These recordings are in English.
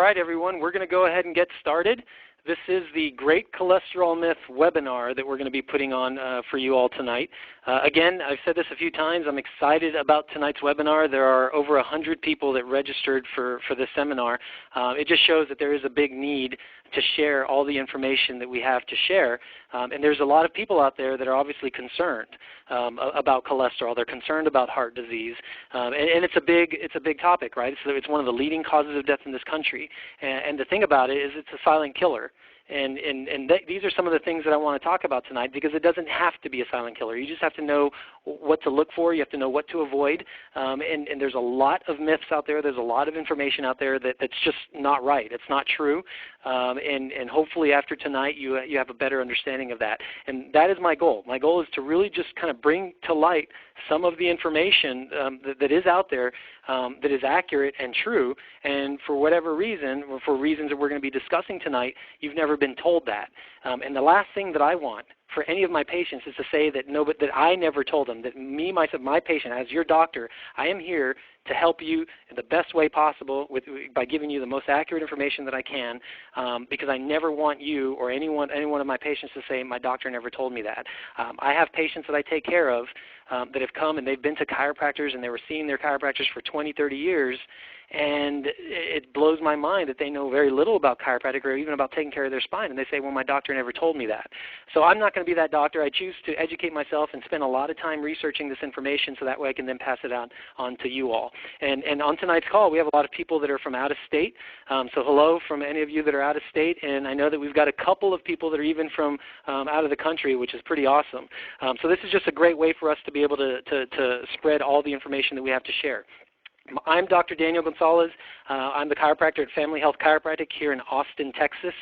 right, everyone, we're going to go ahead and get started. This is the Great Cholesterol Myth webinar that we're going to be putting on for you all tonight. Again, I've said this a few times. I'm excited about tonight's webinar. There are over 100 people that registered for this seminar. It just shows that there is a big need to share all the information that we have to share. And there's a lot of people out there that are obviously concerned about cholesterol. They're concerned about heart disease. And it's a big topic, right? It's one of the leading causes of death in this country. And the thing about it is it's a silent killer. And these are some of the things that I want to talk about tonight, because it doesn't have to be a silent killer. You just have to know what to look for. You have to know what to avoid. And there's a lot of myths out there. There's a lot of information out there that's just not right. It's not true. And hopefully after tonight you have a better understanding of that. And that is my goal. My goal is to really just kind of bring to light some of the information that is out there that is accurate and true. And for whatever reason, or for reasons that we're going to be discussing tonight, you've never been told that. And the last thing that I want for any of my patients is to say that that I never told them, that me, myself, my patient, as your doctor, I am here to help you in the best way possible by giving you the most accurate information that I can, because I never want you or any one of my patients to say, my doctor never told me that. I have patients that I take care of that have come and they've been to chiropractors and they were seeing their chiropractors for 20, 30 years, and it blows my mind that they know very little about chiropractic or even about taking care of their spine, and they say, well, my doctor never told me that. So I'm not going to be that doctor. I choose to educate myself and spend a lot of time researching this information so that way I can then pass it on to you all. And on tonight's call, we have a lot of people that are from out of state. So hello from any of you that are out of state, and I know that we've got a couple of people that are even from out of the country, which is pretty awesome. So this is just a great way for us to be able to spread all the information that we have to share. I'm Dr. Daniel Gonzalez. I'm the chiropractor at Family Health Chiropractic here in Austin, Texas.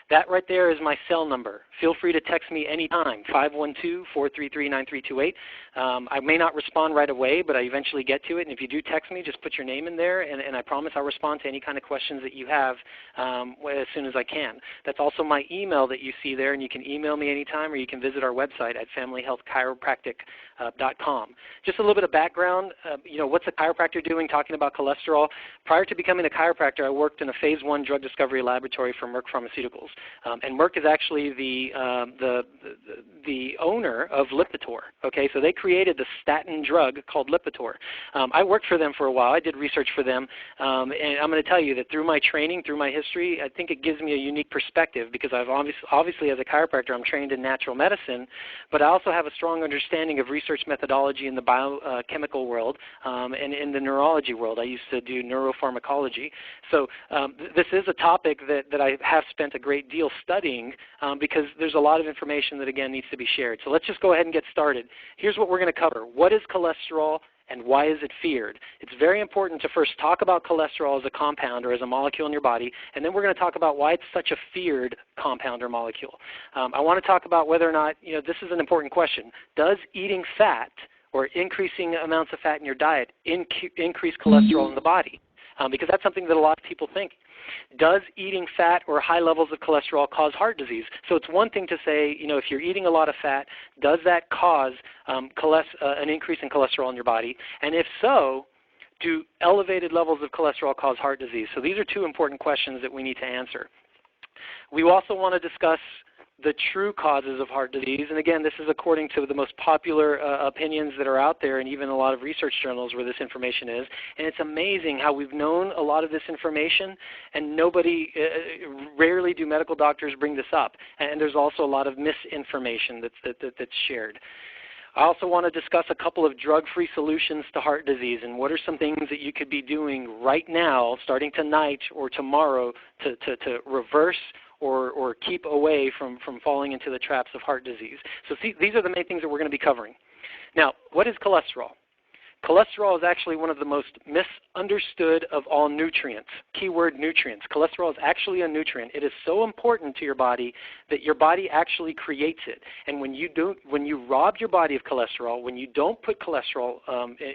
That right there is my cell number. Feel free to text me anytime, 512-433-9328. I may not respond right away, but I eventually get to it. And if you do text me, just put your name in there, and I promise I'll respond to any kind of questions that you have as soon as I can. That's also my email that you see there, and you can email me anytime, or you can visit our website at familyhealthchiropractic.com. Just a little bit of background. What's a chiropractor doing talking about cholesterol? Prior to becoming a chiropractor, I worked in a phase 1 drug discovery laboratory for Merck Pharmaceuticals. And Merck is actually the owner of Lipitor. Okay, so they created the statin drug called Lipitor. I worked for them for a while. I did research for them, and I'm going to tell you that through my training, through my history, I think it gives me a unique perspective, because I've obviously as a chiropractor, I'm trained in natural medicine, but I also have a strong understanding of research methodology in the biochemical world and in the neurology world. I used to do neuropharmacology. So this is a topic that I have spent a great deal studying, because there's a lot of information that, again, needs to be shared. So let's just go ahead and get started. Here's what we're going to cover. What is cholesterol, and why is it feared? It's very important to first talk about cholesterol as a compound or as a molecule in your body, and then we're going to talk about why it's such a feared compound or molecule. I want to talk about whether or not, this is an important question. Does eating fat or increasing amounts of fat in your diet increase cholesterol in the body? Because that's something that a lot of people think. Does eating fat or high levels of cholesterol cause heart disease? So it's one thing to say, if you're eating a lot of fat, does that cause an increase in cholesterol in your body? And if so, do elevated levels of cholesterol cause heart disease? So these are two important questions that we need to answer. We also want to discuss the true causes of heart disease. And again, this is according to the most popular opinions that are out there, and even a lot of research journals where this information is. And it's amazing how we've known a lot of this information, and rarely do medical doctors bring this up. And there's also a lot of misinformation that's shared. I also want to discuss a couple of drug-free solutions to heart disease, and what are some things that you could be doing right now, starting tonight or tomorrow, to reverse or keep away from falling into the traps of heart disease. So see, these are the main things that we're going to be covering. Now, what is cholesterol? Cholesterol is actually one of the most misunderstood of all nutrients. Keyword nutrients. Cholesterol is actually a nutrient. It is so important to your body that your body actually creates it. And when you rob your body of cholesterol, when you don't put cholesterol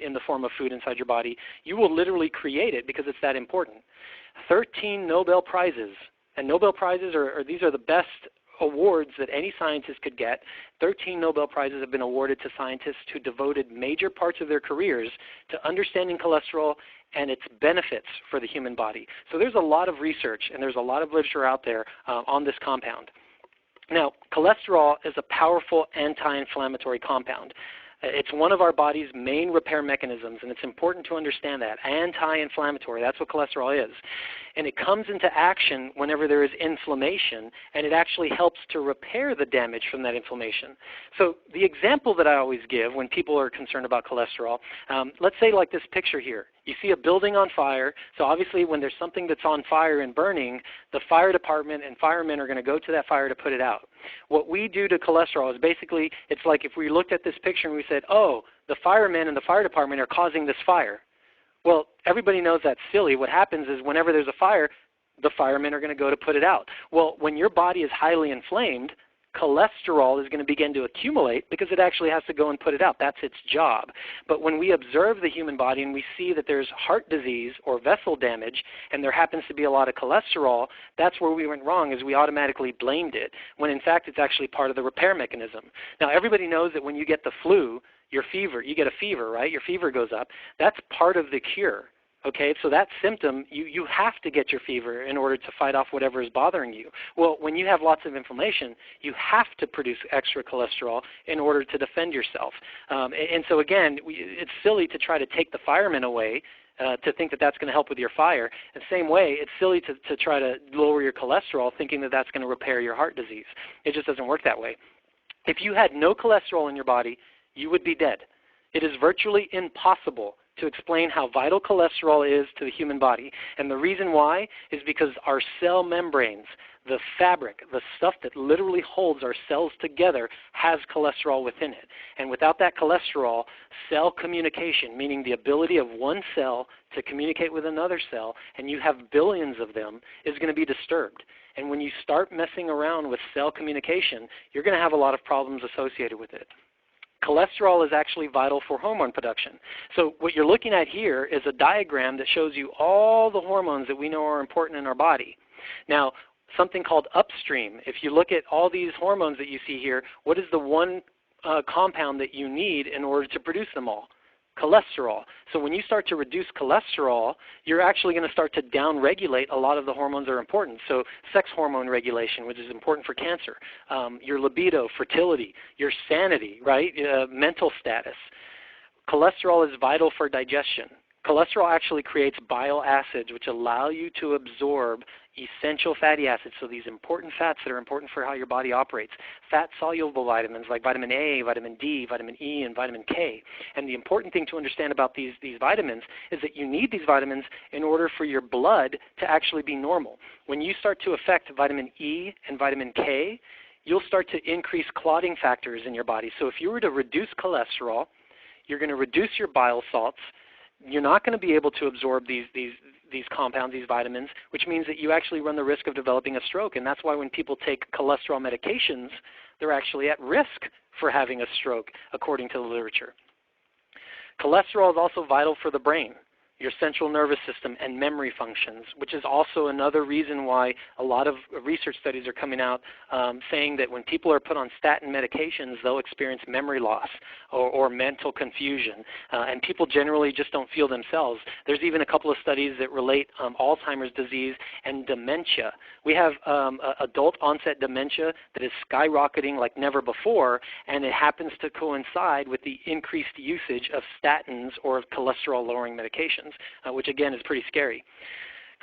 in the form of food inside your body, you will literally create it, because it's that important. 13 Nobel Prizes. And Nobel Prizes these are the best awards that any scientist could get. 13 Nobel Prizes have been awarded to scientists who devoted major parts of their careers to understanding cholesterol and its benefits for the human body. So there's a lot of research and there's a lot of literature out there on this compound. Now, cholesterol is a powerful anti-inflammatory compound. It's one of our body's main repair mechanisms, and it's important to understand that. Anti-inflammatory, that's what cholesterol is. And it comes into action whenever there is inflammation, and it actually helps to repair the damage from that inflammation. So the example that I always give when people are concerned about cholesterol, let's say like this picture here. You see a building on fire, so obviously when there's something that's on fire and burning, the fire department and firemen are going to go to that fire to put it out. What we do to cholesterol is basically, it's like if we looked at this picture and we said, oh, the firemen and the fire department are causing this fire. Well, everybody knows that's silly. What happens is whenever there's a fire, the firemen are going to go to put it out. Well, when your body is highly inflamed, cholesterol is going to begin to accumulate because it actually has to go and put it out. That's its job. But when we observe the human body and we see that there's heart disease or vessel damage and there happens to be a lot of cholesterol, that's where we went wrong, is we automatically blamed it, when in fact it's actually part of the repair mechanism. Now everybody knows that when you get the flu, you get a fever, right? Your fever goes up. That's part of the cure. Okay, so that symptom, you have to get your fever in order to fight off whatever is bothering you. Well, when you have lots of inflammation, you have to produce extra cholesterol in order to defend yourself. And so again, it's silly to try to take the firemen away to think that that's going to help with your fire. The same way, it's silly to try to lower your cholesterol thinking that that's going to repair your heart disease. It just doesn't work that way. If you had no cholesterol in your body, you would be dead. It is virtually impossible to explain how vital cholesterol is to the human body. And the reason why is because our cell membranes, the fabric, the stuff that literally holds our cells together, has cholesterol within it. And without that cholesterol, cell communication, meaning the ability of one cell to communicate with another cell, and you have billions of them, is going to be disturbed. And when you start messing around with cell communication, you're going to have a lot of problems associated with it. Cholesterol is actually vital for hormone production. So what you're looking at here is a diagram that shows you all the hormones that we know are important in our body. Now, something called upstream, if you look at all these hormones that you see here, what is the one compound that you need in order to produce them all? Cholesterol. So when you start to reduce cholesterol, you're actually going to start to downregulate a lot of the hormones that are important. So sex hormone regulation, which is important for cancer, your libido, fertility, your sanity, right? Mental status. Cholesterol is vital for digestion. Cholesterol actually creates bile acids, which allow you to absorb essential fatty acids, so these important fats that are important for how your body operates. Fat-soluble vitamins like vitamin A, vitamin D, vitamin E, and vitamin K. And the important thing to understand about these vitamins is that you need these vitamins in order for your blood to actually be normal. When you start to affect vitamin E and vitamin K, you'll start to increase clotting factors in your body. So if you were to reduce cholesterol, you're going to reduce your bile salts. You're not going to be able to absorb these compounds, these vitamins, which means that you actually run the risk of developing a stroke. And that's why when people take cholesterol medications, they're actually at risk for having a stroke, according to the literature. Cholesterol is also vital for the brain, your central nervous system, and memory functions, which is also another reason why a lot of research studies are coming out saying that when people are put on statin medications, they'll experience memory loss or mental confusion, and people generally just don't feel themselves. There's even a couple of studies that relate Alzheimer's disease and dementia. We have adult onset dementia that is skyrocketing like never before, and it happens to coincide with the increased usage of statins or cholesterol-lowering medications. Which again is pretty scary.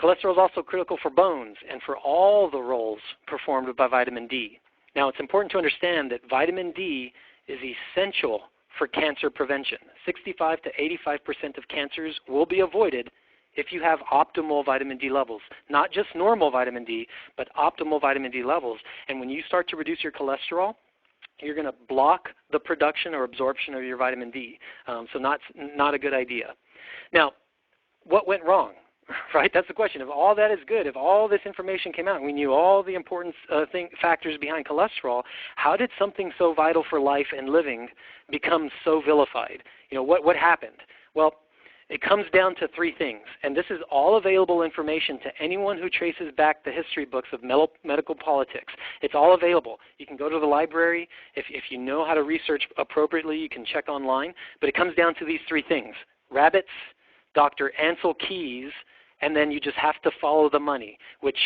Cholesterol is also critical for bones and for all the roles performed by vitamin D. Now it's important to understand that vitamin D is essential for cancer prevention. 65 to 85% of cancers will be avoided if you have optimal vitamin D levels. Not just normal vitamin D, but optimal vitamin D levels. And when you start to reduce your cholesterol, you're going to block the production or absorption of your vitamin D. So not a good idea. Now, what went wrong, right? That's the question. If all that is good, if all this information came out and we knew all the important factors behind cholesterol, how did something so vital for life and living become so vilified? You know, what happened? Well, It comes down to three things, and this is all available information to anyone who traces back the history books of medical politics. It's all available. You can go to the library. If you know how to research appropriately, you can check online. But it comes down to these three things: rabbits, Dr. Ansel Keys, and then you just have to follow the money, which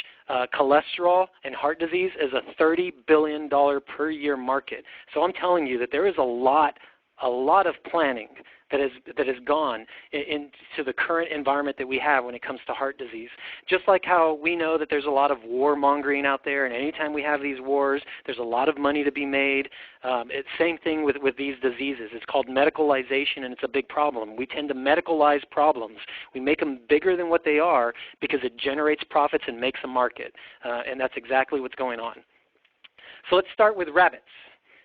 cholesterol and heart disease is a $30 billion per year market. So I'm telling you that there is a lot of planning that has gone into the current environment that we have when it comes to heart disease. Just like how we know that there's a lot of warmongering out there, and anytime we have these wars, there's a lot of money to be made. It's same thing with these diseases. It's called medicalization, and it's a big problem. We tend to medicalize problems. We make them bigger than what they are because it generates profits and makes a market, and that's exactly what's going on. So let's start with rabbits.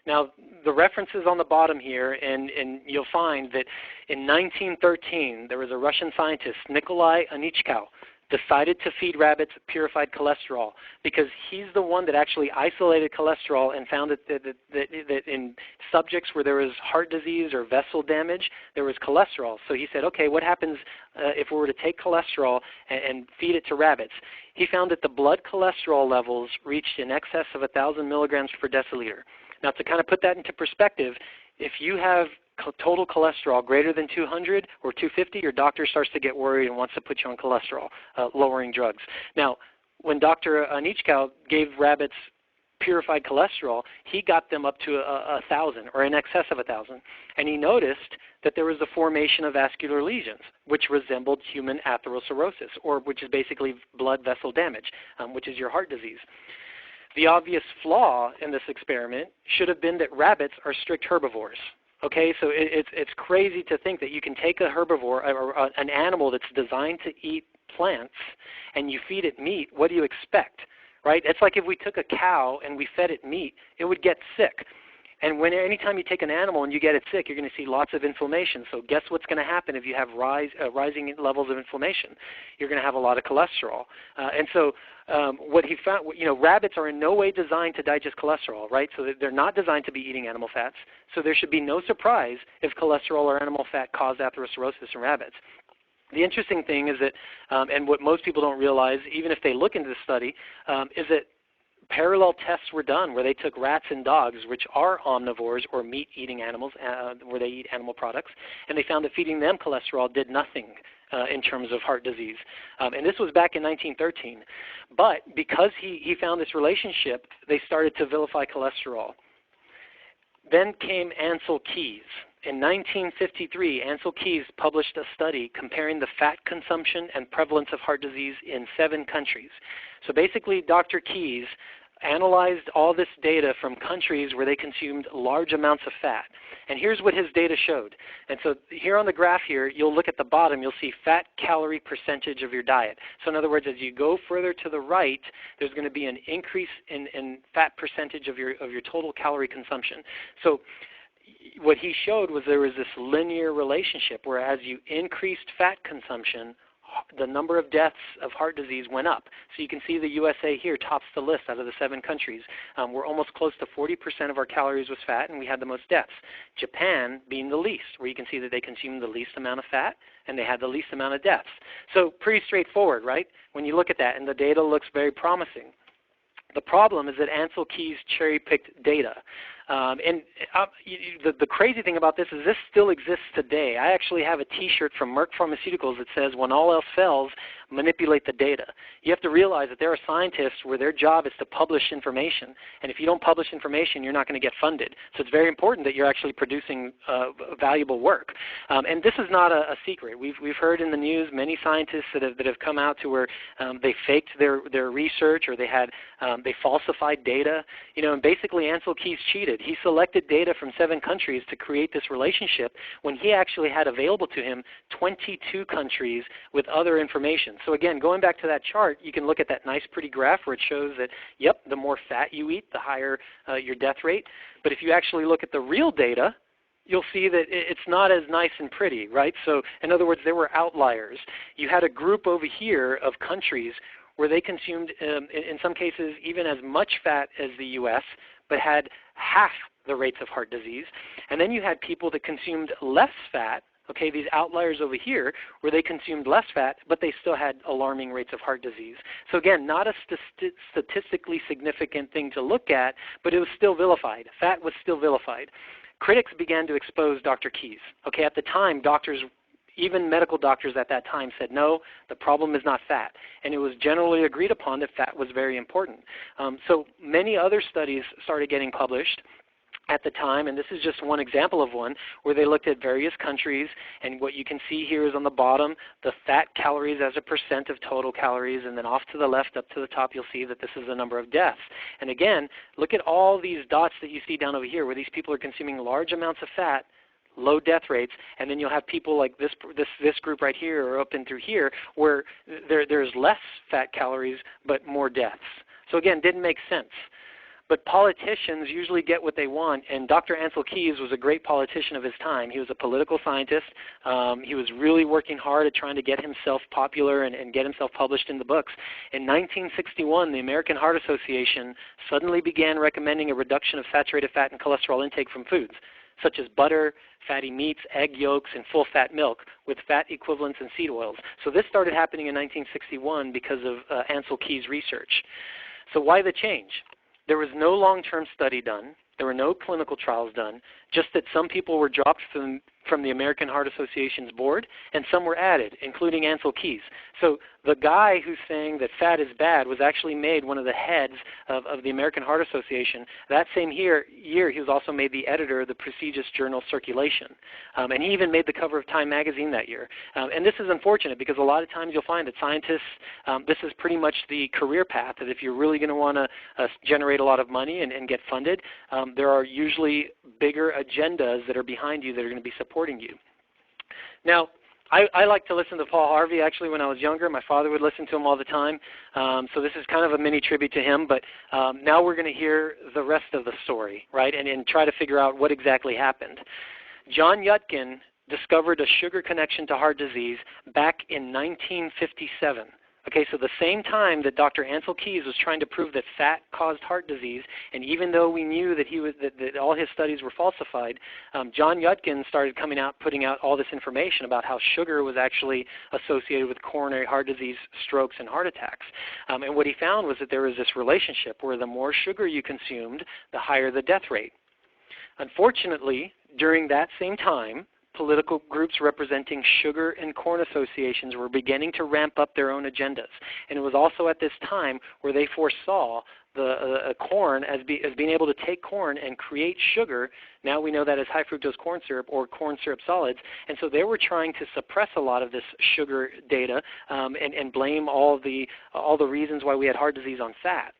Now, the references on the bottom here, and you'll find that in 1913, there was a Russian scientist, Nikolai Anichkow, decided to feed rabbits purified cholesterol because he's the one that actually isolated cholesterol and found that in subjects where there was heart disease or vessel damage, there was cholesterol. So he said, okay, what happens if we were to take cholesterol and feed it to rabbits? He found that the blood cholesterol levels reached in excess of 1,000 milligrams per deciliter. Now, to kind of put that into perspective, if you have total cholesterol greater than 200 or 250, your doctor starts to get worried and wants to put you on cholesterol lowering drugs. Now, when Dr. Anichkow gave rabbits purified cholesterol, he got them up to 1,000 or in excess of 1,000. And he noticed that there was the formation of vascular lesions, which resembled human atherosclerosis, or which is basically blood vessel damage, which is your heart disease. The obvious flaw in this experiment should have been that rabbits are strict herbivores. Okay, so it's crazy to think that you can take a herbivore or an animal that's designed to eat plants and you feed it meat. What do you expect, right? It's like if we took a cow and we fed it meat, it would get sick. And anytime you take an animal and you get it sick, you're going to see lots of inflammation. So guess what's going to happen if you have rising levels of inflammation? You're going to have a lot of cholesterol. And so what he found, rabbits are in no way designed to digest cholesterol, right? So they're not designed to be eating animal fats. So there should be no surprise if cholesterol or animal fat cause atherosclerosis in rabbits. The interesting thing is that, and what most people don't realize, even if they look into this study, is that parallel tests were done where they took rats and dogs, which are omnivores or meat-eating animals, where they eat animal products, and they found that feeding them cholesterol did nothing in terms of heart disease. And this was back in 1913. But because he found this relationship, they started to vilify cholesterol. Then came Ansel Keys. In 1953, Ansel Keys published a study comparing the fat consumption and prevalence of heart disease in 7 countries. So basically, Dr. Keys analyzed all this data from countries where they consumed large amounts of fat. And here's what his data showed. And so here on the graph here, you'll look at the bottom, you'll see fat calorie percentage of your diet. So in other words, as you go further to the right, there's going to be an increase in fat percentage of your total calorie consumption. So what he showed was there was this linear relationship where as you increased fat consumption, the number of deaths of heart disease went up. So you can see the USA here tops the list out of the 7 countries. We're almost close to 40% of our calories was fat, and we had the most deaths. Japan being the least, where you can see that they consumed the least amount of fat, and they had the least amount of deaths. So pretty straightforward, right, when you look at that, and the data looks very promising. The problem is that Ansel Keys cherry-picked data. The crazy thing about this is this still exists today. I actually have a T-shirt from Merck Pharmaceuticals that says, when all else fails, manipulate the data. You have to realize that there are scientists where their job is to publish information. And if you don't publish information, you're not going to get funded. So it's very important that you're actually producing valuable work. And this is not a secret. We've heard in the news many scientists that have come out to where they faked their research, or they falsified data. And basically Ansel Keys cheated. He selected data from 7 countries to create this relationship when he actually had available to him 22 countries with other information. So again, going back to that chart, you can look at that nice pretty graph where it shows that, yep, the more fat you eat, the higher your death rate. But if you actually look at the real data, you'll see that it's not as nice and pretty, right? So in other words, there were outliers. You had a group over here of countries where they consumed, in some cases, even as much fat as the U.S., but had half the rates of heart disease. And then you had people that consumed less fat, Okay, these outliers over here where they consumed less fat, but they still had alarming rates of heart disease. So again, not a statistically significant thing to look at, but it was still vilified. Fat was still vilified. Critics began to expose Dr. Keyes. Okay, at the time, doctors, even medical doctors at that time, said, no, the problem is not fat. And it was generally agreed upon that fat was very important. So many other studies started getting published at the time, and this is just one example of one, where they looked at various countries, and what you can see here is on the bottom, the fat calories as a percent of total calories, and then off to the left, up to the top, you'll see that this is the number of deaths. And again, look at all these dots that you see down over here, where these people are consuming large amounts of fat, low death rates, and then you'll have people like this group right here or up and through here where there's less fat calories but more deaths. So again, didn't make sense. But politicians usually get what they want, and Dr. Ancel Keys was a great politician of his time. He was a political scientist. He was really working hard at trying to get himself popular and get himself published in the books. In 1961, the American Heart Association suddenly began recommending a reduction of saturated fat and cholesterol intake from foods, such as butter, fatty meats, egg yolks, and full-fat milk with fat equivalents in seed oils. So this started happening in 1961 because of Ancel Keys' research. So why the change? There was no long-term study done. There were no clinical trials done, just that some people were dropped from the American Heart Association's board, and some were added, including Ancel Keys. So the guy who's saying that fat is bad was actually made one of the heads of the American Heart Association. That same year, he was also made the editor of the prestigious journal Circulation. And he even made the cover of Time magazine that year. And this is unfortunate because a lot of times you'll find that scientists, this is pretty much the career path, that if you're really going to want to generate a lot of money and get funded, there are usually bigger agendas that are behind you that are going to be supporting you. Now, I like to listen to Paul Harvey. Actually, when I was younger, my father would listen to him all the time. So this is kind of a mini tribute to him. But now we're going to hear the rest of the story, right, and try to figure out what exactly happened. John Yudkin discovered a sugar connection to heart disease back in 1957. Okay, so the same time that Dr. Ancel Keys was trying to prove that fat caused heart disease, and even though we knew that that all his studies were falsified, John Yudkin started putting out all this information about how sugar was actually associated with coronary heart disease, strokes, and heart attacks. And what he found was that there was this relationship where the more sugar you consumed, the higher the death rate. Unfortunately, during that same time, political groups representing sugar and corn associations were beginning to ramp up their own agendas. And it was also at this time where they foresaw the corn as being able to take corn and create sugar. Now we know that as high fructose corn syrup or corn syrup solids. And so they were trying to suppress a lot of this sugar data and blame all the reasons why we had heart disease on fat.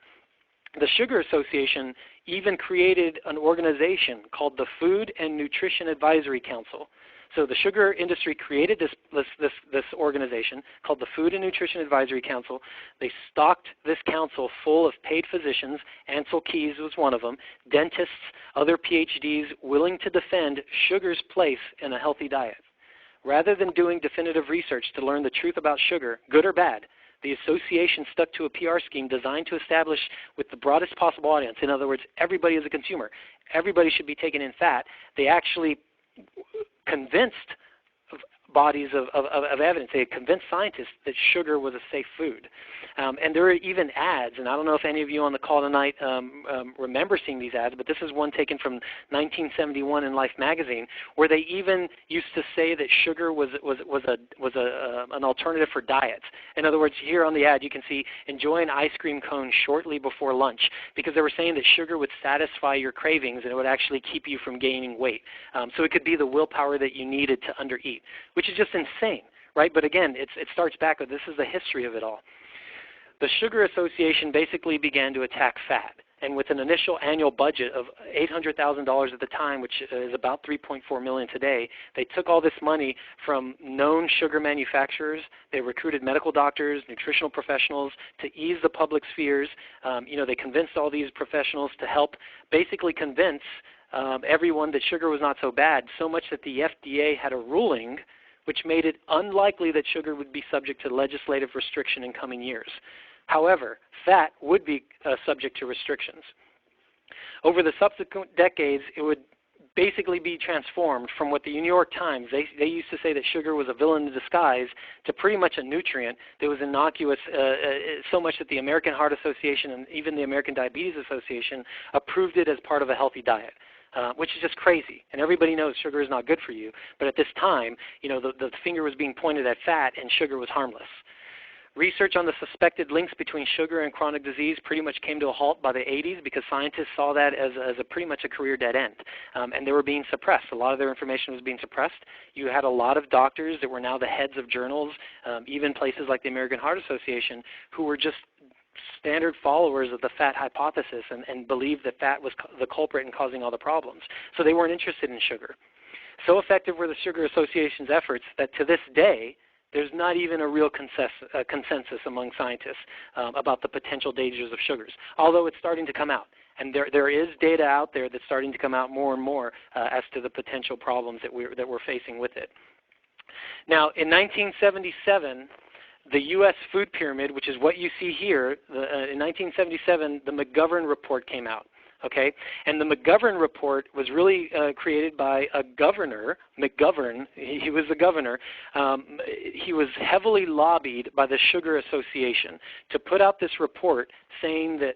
The Sugar Association even created an organization called the Food and Nutrition Advisory Council. So the sugar industry created this organization called the Food and Nutrition Advisory Council. They stocked this council full of paid physicians. Ancel Keys was one of them, dentists, other PhDs willing to defend sugar's place in a healthy diet. Rather than doing definitive research to learn the truth about sugar, good or bad, the association stuck to a PR scheme designed to establish with the broadest possible audience. In other words, everybody is a consumer. Everybody should be taking in fat. They actually convinced bodies of evidence. They had convinced scientists that sugar was a safe food. And there are even ads, and I don't know if any of you on the call tonight remember seeing these ads, but this is one taken from 1971 in Life magazine, where they even used to say that sugar was an alternative for diets. In other words, here on the ad you can see, enjoy an ice cream cone shortly before lunch, because they were saying that sugar would satisfy your cravings and it would actually keep you from gaining weight. So it could be the willpower that you needed to undereat, which is just insane, right? But again, it starts back with this is the history of it all. The Sugar Association basically began to attack fat, and with an initial annual budget of $800,000 at the time, which is about $3.4 million today, they took all this money from known sugar manufacturers. They recruited medical doctors, nutritional professionals to ease the public's fears. They convinced all these professionals to help basically convince everyone that sugar was not so bad, so much that the FDA had a ruling which made it unlikely that sugar would be subject to legislative restriction in coming years. However, fat would be subject to restrictions. Over the subsequent decades, it would basically be transformed from what the New York Times, they used to say that sugar was a villain in disguise, to pretty much a nutrient that was innocuous, so much that the American Heart Association and even the American Diabetes Association approved it as part of a healthy diet. Which is just crazy. And everybody knows sugar is not good for you. But at this time, the finger was being pointed at fat and sugar was harmless. Research on the suspected links between sugar and chronic disease pretty much came to a halt by the 80s because scientists saw that as a pretty much a career dead end. And they were being suppressed. A lot of their information was being suppressed. You had a lot of doctors that were now the heads of journals, even places like the American Heart Association, who were just standard followers of the fat hypothesis and believed that fat was the culprit in causing all the problems. So they weren't interested in sugar. So effective were the Sugar Association's efforts that to this day, there's not even a real consensus among scientists about the potential dangers of sugars, although it's starting to come out. And there is data out there that's starting to come out more and more as to the potential problems that we're facing with it. Now, in 1977, the U.S. food pyramid, which is what you see here, in 1977, the McGovern report came out. Okay, and the McGovern report was really created by a governor, McGovern. He was the governor. He was heavily lobbied by the Sugar Association to put out this report saying that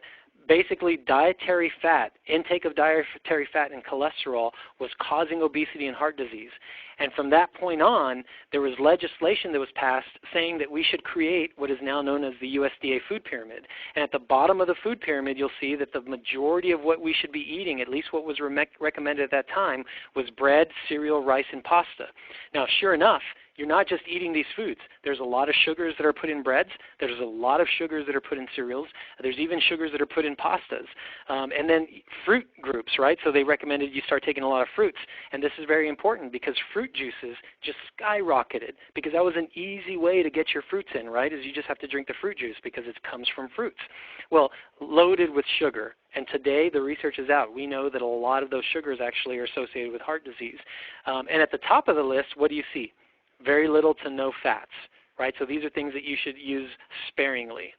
basically dietary fat, intake of dietary fat and cholesterol was causing obesity and heart disease. And from that point on, there was legislation that was passed saying that we should create what is now known as the USDA food pyramid. And at the bottom of the food pyramid, you'll see that the majority of what we should be eating, at least what was recommended at that time, was bread, cereal, rice, and pasta. Now, sure enough, you're not just eating these foods. There's a lot of sugars that are put in breads. There's a lot of sugars that are put in cereals. There's even sugars that are put in pastas. And then fruit groups, right? So they recommended you start taking a lot of fruits. And this is very important because fruit juices just skyrocketed because that was an easy way to get your fruits in, right, is you just have to drink the fruit juice because it comes from fruits. Well, loaded with sugar. And today the research is out. We know that a lot of those sugars actually are associated with heart disease. And at the top of the list, what do you see? Very little to no fats, right? So these are things that you should use sparingly.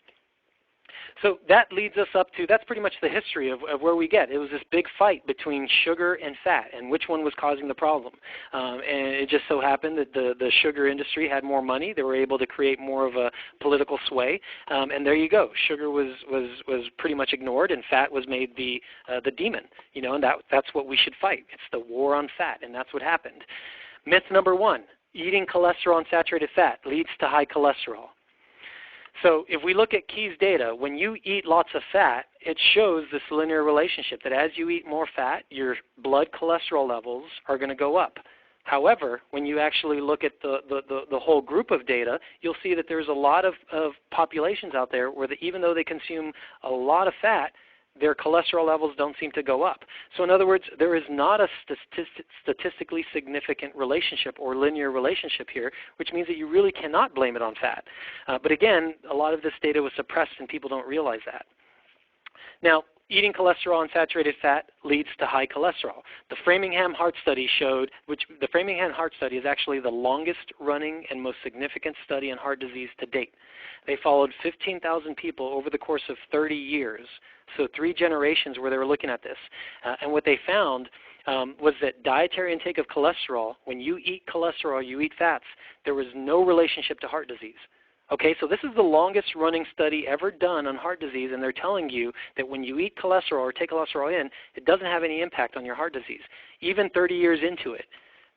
So that leads us up to, that's pretty much the history of where we get. It was this big fight between sugar and fat and which one was causing the problem. And it just so happened that the sugar industry had more money. They were able to create more of a political sway. And there you go. Sugar was pretty much ignored and fat was made the demon, and that's what we should fight. It's the war on fat, and that's what happened. Myth number one. Eating cholesterol and saturated fat leads to high cholesterol. So if we look at Key's data, when you eat lots of fat, it shows this linear relationship that as you eat more fat, your blood cholesterol levels are going to go up. However, when you actually look at the whole group of data, you'll see that there's a lot of populations out there where even though they consume a lot of fat, their cholesterol levels don't seem to go up. So in other words, there is not a statistically significant relationship or linear relationship here, which means that you really cannot blame it on fat. But again, a lot of this data was suppressed and people don't realize that. Now, eating cholesterol and saturated fat leads to high cholesterol. The Framingham Heart Study showed, the Framingham Heart Study is actually the longest running and most significant study on heart disease to date. They followed 15,000 people over the course of 30 years, so 3 generations where they were looking at this. And what they found was that dietary intake of cholesterol, when you eat cholesterol, you eat fats, there was no relationship to heart disease. Okay, so this is the longest running study ever done on heart disease, and they're telling you that when you eat cholesterol or take cholesterol in, it doesn't have any impact on your heart disease, even 30 years into it.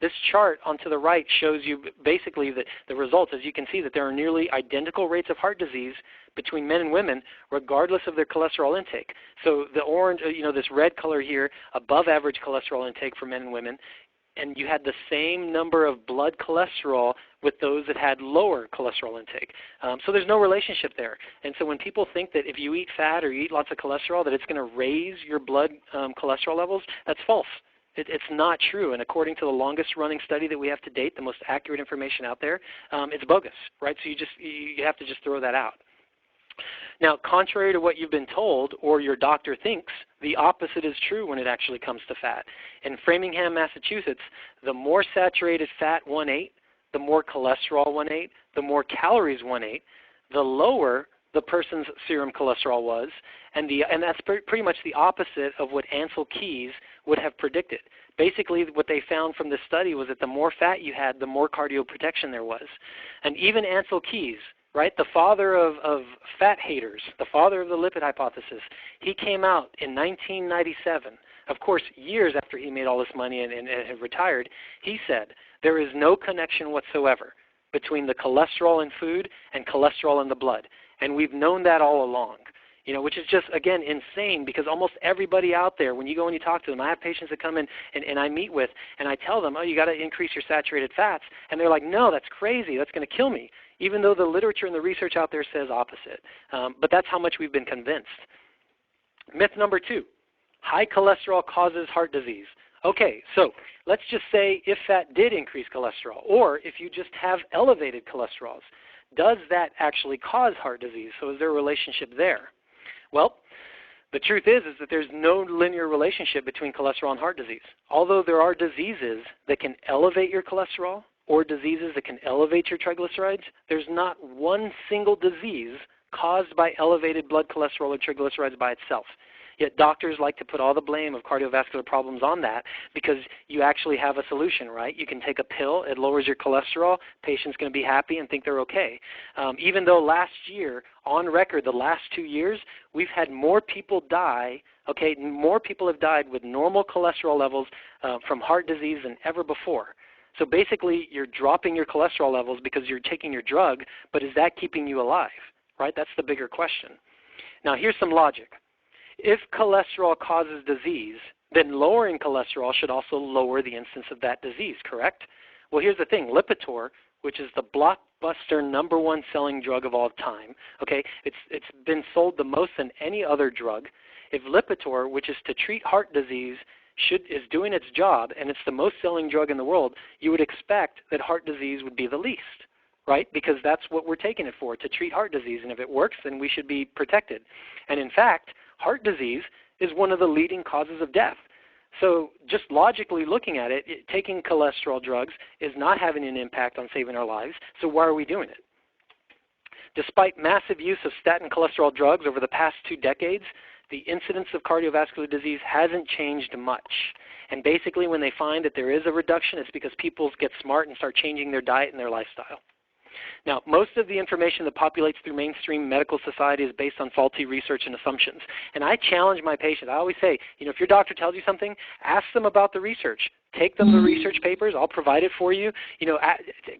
This chart on to the right shows you basically the results. As you can see that there are nearly identical rates of heart disease between men and women regardless of their cholesterol intake. So the orange, this red color here, above average cholesterol intake for men and women, and you had the same number of blood cholesterol with those that had lower cholesterol intake. So there's no relationship there. And so when people think that if you eat fat or you eat lots of cholesterol that it's going to raise your blood cholesterol levels, that's false. It's not true. And according to the longest running study that we have to date, the most accurate information out there, it's bogus, right? So you have to just throw that out. Now, contrary to what you've been told or your doctor thinks, the opposite is true when it actually comes to fat. In Framingham, Massachusetts, the more saturated fat one ate, the more cholesterol one ate, the more calories one ate, the lower the person's serum cholesterol was, and that's pretty much the opposite of what Ansel Keys would have predicted. Basically, what they found from this study was that the more fat you had, the more cardioprotection there was. And even Ansel Keys, right, the father of fat haters, the father of the lipid hypothesis, he came out in 1997, of course, years after he made all this money and had retired. He said, there is no connection whatsoever between the cholesterol in food and cholesterol in the blood. And we've known that all along, which is just, again, insane, because almost everybody out there, when you go and you talk to them, I have patients that come in and I meet with, and I tell them, oh, you got to increase your saturated fats. And they're like, no, that's crazy. That's going to kill me, even though the literature and the research out there says opposite. But that's how much we've been convinced. Myth number 2, high cholesterol causes heart disease. Okay, so let's just say if fat did increase cholesterol, or if you just have elevated cholesterols, does that actually cause heart disease? So is there a relationship there? Well, the truth is that there's no linear relationship between cholesterol and heart disease. Although there are diseases that can elevate your cholesterol or diseases that can elevate your triglycerides, there's not one single disease caused by elevated blood cholesterol or triglycerides by itself. Yet doctors like to put all the blame of cardiovascular problems on that, because you actually have a solution, right? You can take a pill, it lowers your cholesterol, patient's going to be happy and think they're okay. Even though last year, on record, the last 2 years, we've had more people die, okay, more people have died with normal cholesterol levels from heart disease than ever before. So basically, you're dropping your cholesterol levels because you're taking your drug, but is that keeping you alive, right? That's the bigger question. Now, here's some logic. If cholesterol causes disease, then lowering cholesterol should also lower the incidence of that disease, correct? Well, here's the thing. Lipitor, which is the blockbuster #1 selling drug of all time, okay, it's been sold the most than any other drug. If Lipitor, which is to treat heart disease, is doing its job, and it's the most selling drug in the world, you would expect that heart disease would be the least, right? Because that's what we're taking it for, to treat heart disease. And if it works, then we should be protected. And in fact, heart disease is one of the leading causes of death. So just logically looking at it, taking cholesterol drugs is not having an impact on saving our lives, so why are we doing it? Despite massive use of statin cholesterol drugs over the past 2 decades, the incidence of cardiovascular disease hasn't changed much. And basically when they find that there is a reduction, it's because people get smart and start changing their diet and their lifestyle. Now, most of the information that populates through mainstream medical society is based on faulty research and assumptions. And I challenge my patients. I always say, if your doctor tells you something, ask them about the research. Take them the research papers. I'll provide it for you.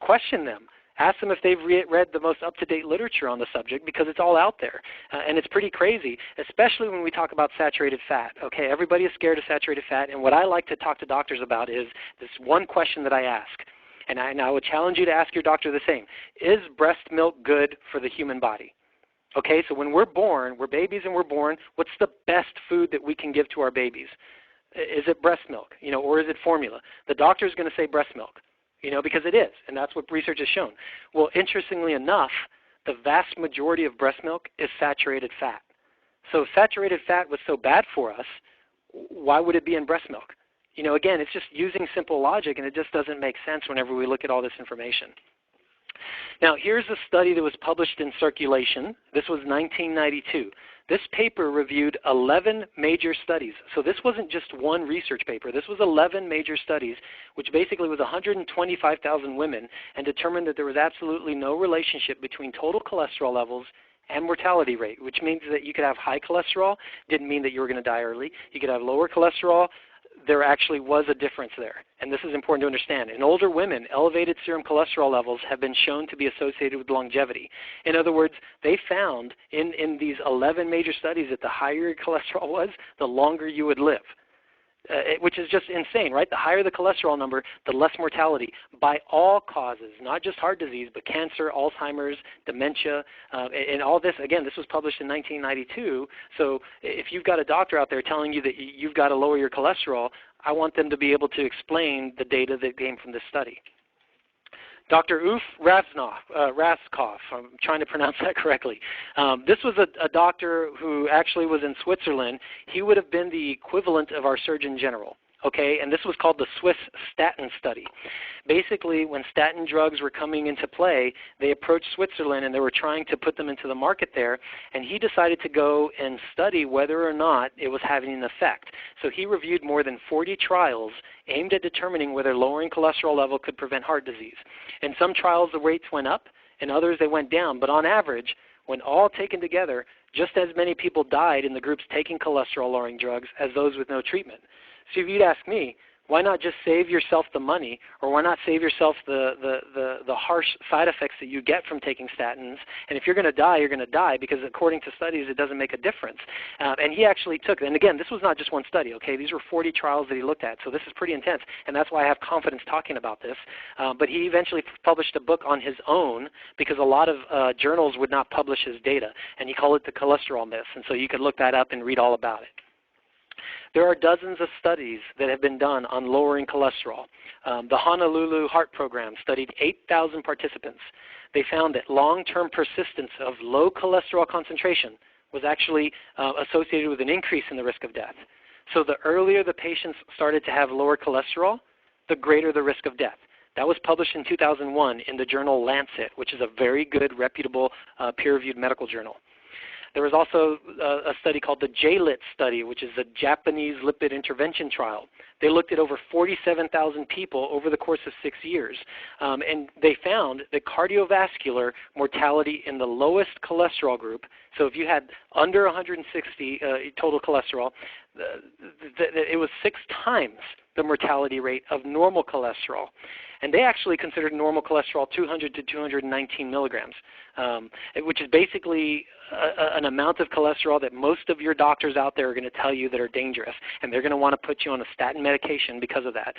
Question them. Ask them if they've read the most up-to-date literature on the subject, because it's all out there. And it's pretty crazy, especially when we talk about saturated fat. Okay, everybody is scared of saturated fat, and what I like to talk to doctors about is this one question that I ask. And I would challenge you to ask your doctor the same. Is breast milk good for the human body? Okay, so when we're born, we're babies and we're born, what's the best food that we can give to our babies? Is it breast milk, or is it formula? The doctor is going to say breast milk, because it is, and that's what research has shown. Well, interestingly enough, the vast majority of breast milk is saturated fat. So if saturated fat was so bad for us, why would it be in breast milk? Again, it's just using simple logic, and it just doesn't make sense whenever we look at all this information. Now, here's a study that was published in Circulation. This was 1992. This paper reviewed 11 major studies. So this wasn't just one research paper. This was 11 major studies, which basically was 125,000 women, and determined that there was absolutely no relationship between total cholesterol levels and mortality rate, which means that you could have high cholesterol, didn't mean that you were going to die early. You could have lower cholesterol. There actually was a difference there, and this is important to understand. In older women, elevated serum cholesterol levels have been shown to be associated with longevity. In other words, they found in these 11 major studies that the higher your cholesterol was, the longer you would live, which is just insane, right? The higher the cholesterol number, the less mortality by all causes, not just heart disease, but cancer, Alzheimer's, dementia, and all this. Again, this was published in 1992, so if you've got a doctor out there telling you that you've got to lower your cholesterol, I want them to be able to explain the data that came from this study. Dr. Uf Raskoff, I'm trying to pronounce that correctly. This was a doctor who actually was in Switzerland. He would have been the equivalent of our Surgeon General. okay, and this was called the Swiss statin study. Basically, when statin drugs were coming into play, they approached Switzerland and they were trying to put them into the market there, and he decided to go and study whether or not it was having an effect. So he reviewed more than 40 trials aimed at determining whether lowering cholesterol level could prevent heart disease. In some trials, the rates went up, and others they went down, but on average, when all taken together, just as many people died in the groups taking cholesterol-lowering drugs as those with no treatment. So if you'd ask me, why not just save yourself the money, or why not save yourself the harsh side effects that you get from taking statins? And if you're going to die, you're going to die, because according to studies, it doesn't make a difference. And he actually took, and again, this was not just one study, okay? These were 40 trials that he looked at, so this is pretty intense, and that's why I have confidence talking about this. But he eventually published a book on his own, because a lot of journals would not publish his data, and he called it the cholesterol myth, and so you could look that up and read all about it. There are dozens of studies that have been done on lowering cholesterol. The Honolulu Heart Program studied 8,000 participants. They found that long-term persistence of low cholesterol concentration was actually associated with an increase in the risk of death. So the earlier the patients started to have lower cholesterol, the greater the risk of death. That was published in 2001 in the journal Lancet, which is a very good, reputable, peer-reviewed medical journal. There was also a study called the JLIT study, which is the Japanese Lipid Intervention Trial. They looked at over 47,000 people over the course of 6 years, and they found that cardiovascular mortality in the lowest cholesterol group, so if you had under 160 total cholesterol, it was 6 times the mortality rate of normal cholesterol. And they actually considered normal cholesterol 200 to 219 milligrams, which is basically an amount of cholesterol that most of your doctors out there are going to tell you that are dangerous, and they're going to want to put you on a statin medication because of that,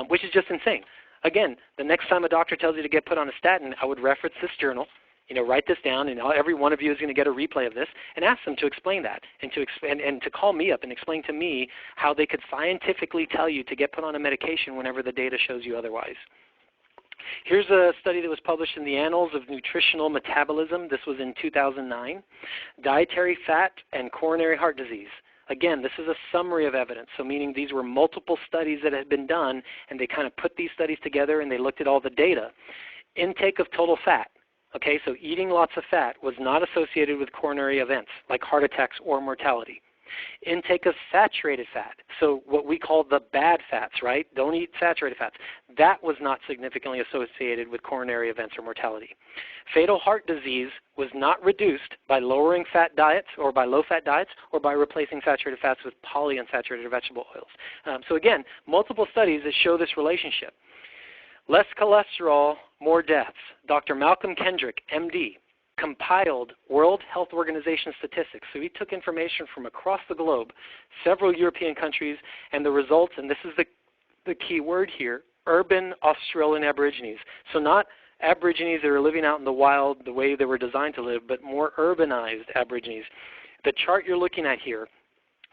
which is just insane. Again, the next time a doctor tells you to get put on a statin, I would reference this journal. Write this down, and every one of you is going to get a replay of this, and ask them to explain that, and to call me up and explain to me how they could scientifically tell you to get put on a medication whenever the data shows you otherwise. Here's a study that was published in the Annals of Nutritional Metabolism. This was in 2009. Dietary fat and coronary heart disease. Again, this is a summary of evidence, so meaning these were multiple studies that had been done, and they kind of put these studies together and they looked at all the data. Intake of total fat. Okay, so eating lots of fat was not associated with coronary events like heart attacks or mortality. Intake of saturated fat, so what we call the bad fats, right? Don't eat saturated fats. That was not significantly associated with coronary events or mortality. Fatal heart disease was not reduced by lowering fat diets or by low-fat diets or by replacing saturated fats with polyunsaturated vegetable oils. So again, multiple studies that show this relationship. Less cholesterol, more deaths. Dr. Malcolm Kendrick, MD, compiled World Health Organization statistics. So he took information from across the globe, several European countries, and the results, and this is the key word here, urban Australian Aborigines. So not Aborigines that are living out in the wild the way they were designed to live, but more urbanized Aborigines. The chart you're looking at here,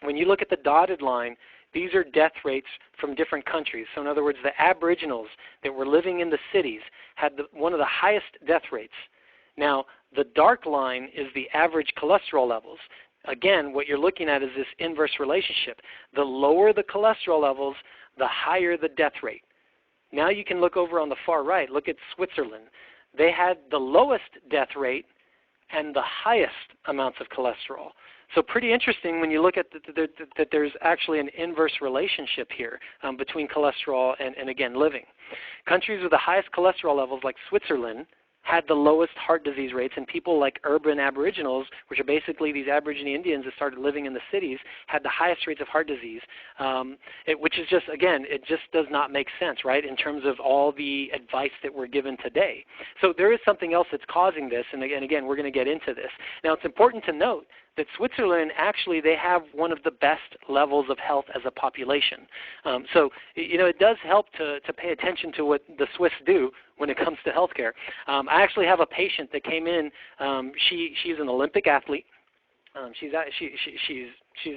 when you look at the dotted line, these are death rates from different countries. So in other words, the Aboriginals that were living in the cities had one of the highest death rates. Now, the dark line is the average cholesterol levels. Again, what you're looking at is this inverse relationship. The lower the cholesterol levels, the higher the death rate. Now you can look over on the far right. Look at Switzerland. They had the lowest death rate and the highest amounts of cholesterol. So pretty interesting when you look at that there's actually an inverse relationship here between cholesterol and again, living. Countries with the highest cholesterol levels like Switzerland had the lowest heart disease rates, and people like urban Aboriginals, which are basically these Aborigine Indians that started living in the cities, had the highest rates of heart disease, which is just, again, it just does not make sense, right, in terms of all the advice that we're given today. So there is something else that's causing this, and again, we're going to get into this. Now, it's important to note that Switzerland, actually, they have one of the best levels of health as a population. So, it does help to pay attention to what the Swiss do when it comes to healthcare. I actually have a patient that came in. She's an Olympic athlete. She's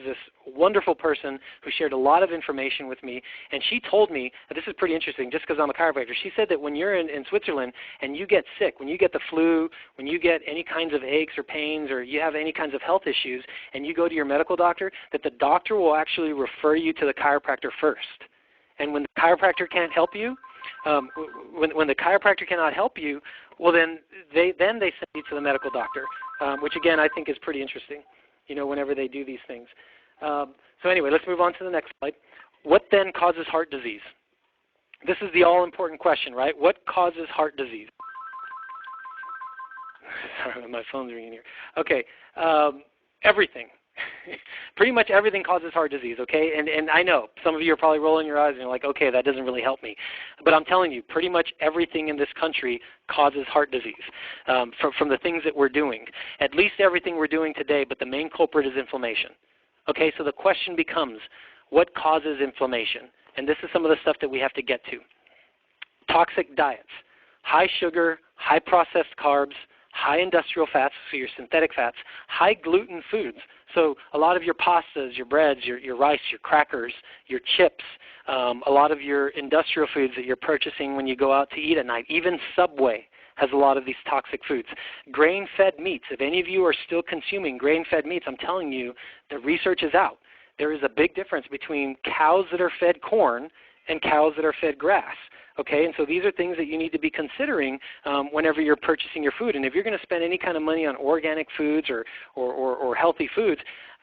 this wonderful person who shared a lot of information with me, and she told me, this is pretty interesting just because I'm a chiropractor, she said that when you're in Switzerland and you get sick, when you get the flu, when you get any kinds of aches or pains or you have any kinds of health issues and you go to your medical doctor, that the doctor will actually refer you to the chiropractor first. And when the chiropractor can't help you, when the chiropractor cannot help you, well then they send you to the medical doctor, which again I think is pretty interesting, whenever they do these things. So anyway, let's move on to the next slide. What then causes heart disease? This is the all-important question, right? What causes heart disease? Sorry, my phone's ringing here. Okay, everything. Pretty much everything causes heart disease, okay? And I know some of you are probably rolling your eyes and you're like, okay, that doesn't really help me. But I'm telling you, pretty much everything in this country causes heart disease from the things that we're doing. At least everything we're doing today, but the main culprit is inflammation. Okay, so the question becomes, what causes inflammation? And this is some of the stuff that we have to get to. Toxic diets, high sugar, high processed carbs, high industrial fats, so your synthetic fats, high gluten foods. So a lot of your pastas, your breads, your rice, your crackers, your chips, a lot of your industrial foods that you're purchasing when you go out to eat at night, even Subway has a lot of these toxic foods. Grain-fed meats, if any of you are still consuming grain-fed meats, I'm telling you, the research is out. There is a big difference between cows that are fed corn and cows that are fed grass. Okay, and so these are things that you need to be considering whenever you're purchasing your food. And if you're going to spend any kind of money on organic foods or healthy foods,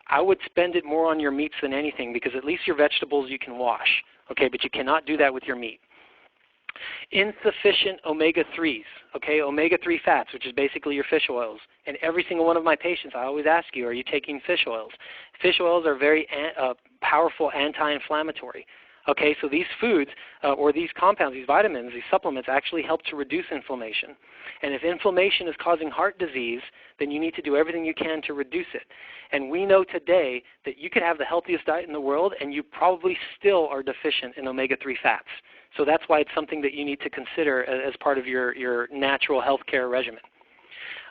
I would spend it more on your meats than anything, because at least your vegetables you can wash. Okay, but you cannot do that with your meat. Insufficient omega-3s, okay, omega-3 fats, which is basically your fish oils. And every single one of my patients, I always ask you, are you taking fish oils? Fish oils are very powerful anti-inflammatory. Okay, so these foods or these compounds, these vitamins, these supplements actually help to reduce inflammation. And if inflammation is causing heart disease, then you need to do everything you can to reduce it. And we know today that you could have the healthiest diet in the world and you probably still are deficient in omega-3 fats. So that's why it's something that you need to consider as part of your natural health care regimen.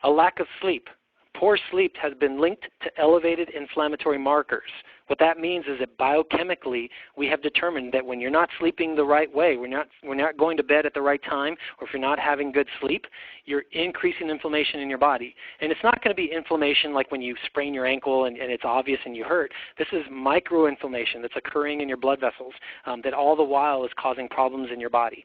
A lack of sleep. Poor sleep has been linked to elevated inflammatory markers. What that means is that biochemically we have determined that when you're not sleeping the right way, we're not going to bed at the right time, or if you're not having good sleep, you're increasing inflammation in your body. And it's not going to be inflammation like when you sprain your ankle and it's obvious and you hurt. This is microinflammation that's occurring in your blood vessels that all the while is causing problems in your body.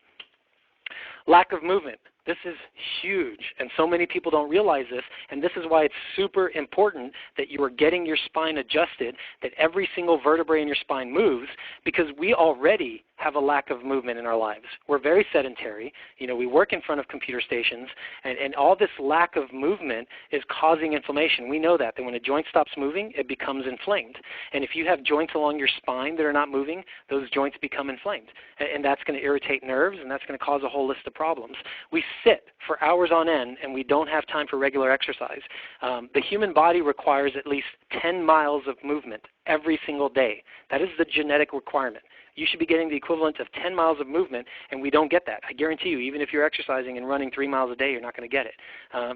Lack of movement. This is huge, and so many people don't realize this, and this is why it's super important that you are getting your spine adjusted, that every single vertebrae in your spine moves, because we already have a lack of movement in our lives. We're very sedentary. We work in front of computer stations, and all this lack of movement is causing inflammation. We know that when a joint stops moving, it becomes inflamed. And if you have joints along your spine that are not moving, those joints become inflamed. And that's going to irritate nerves, and that's going to cause a whole list of problems. We sit for hours on end, and we don't have time for regular exercise. The human body requires at least 10 miles of movement every single day. That is the genetic requirement. You should be getting the equivalent of 10 miles of movement, and we don't get that. I guarantee you, even if you're exercising and running 3 miles a day, you're not going to get it.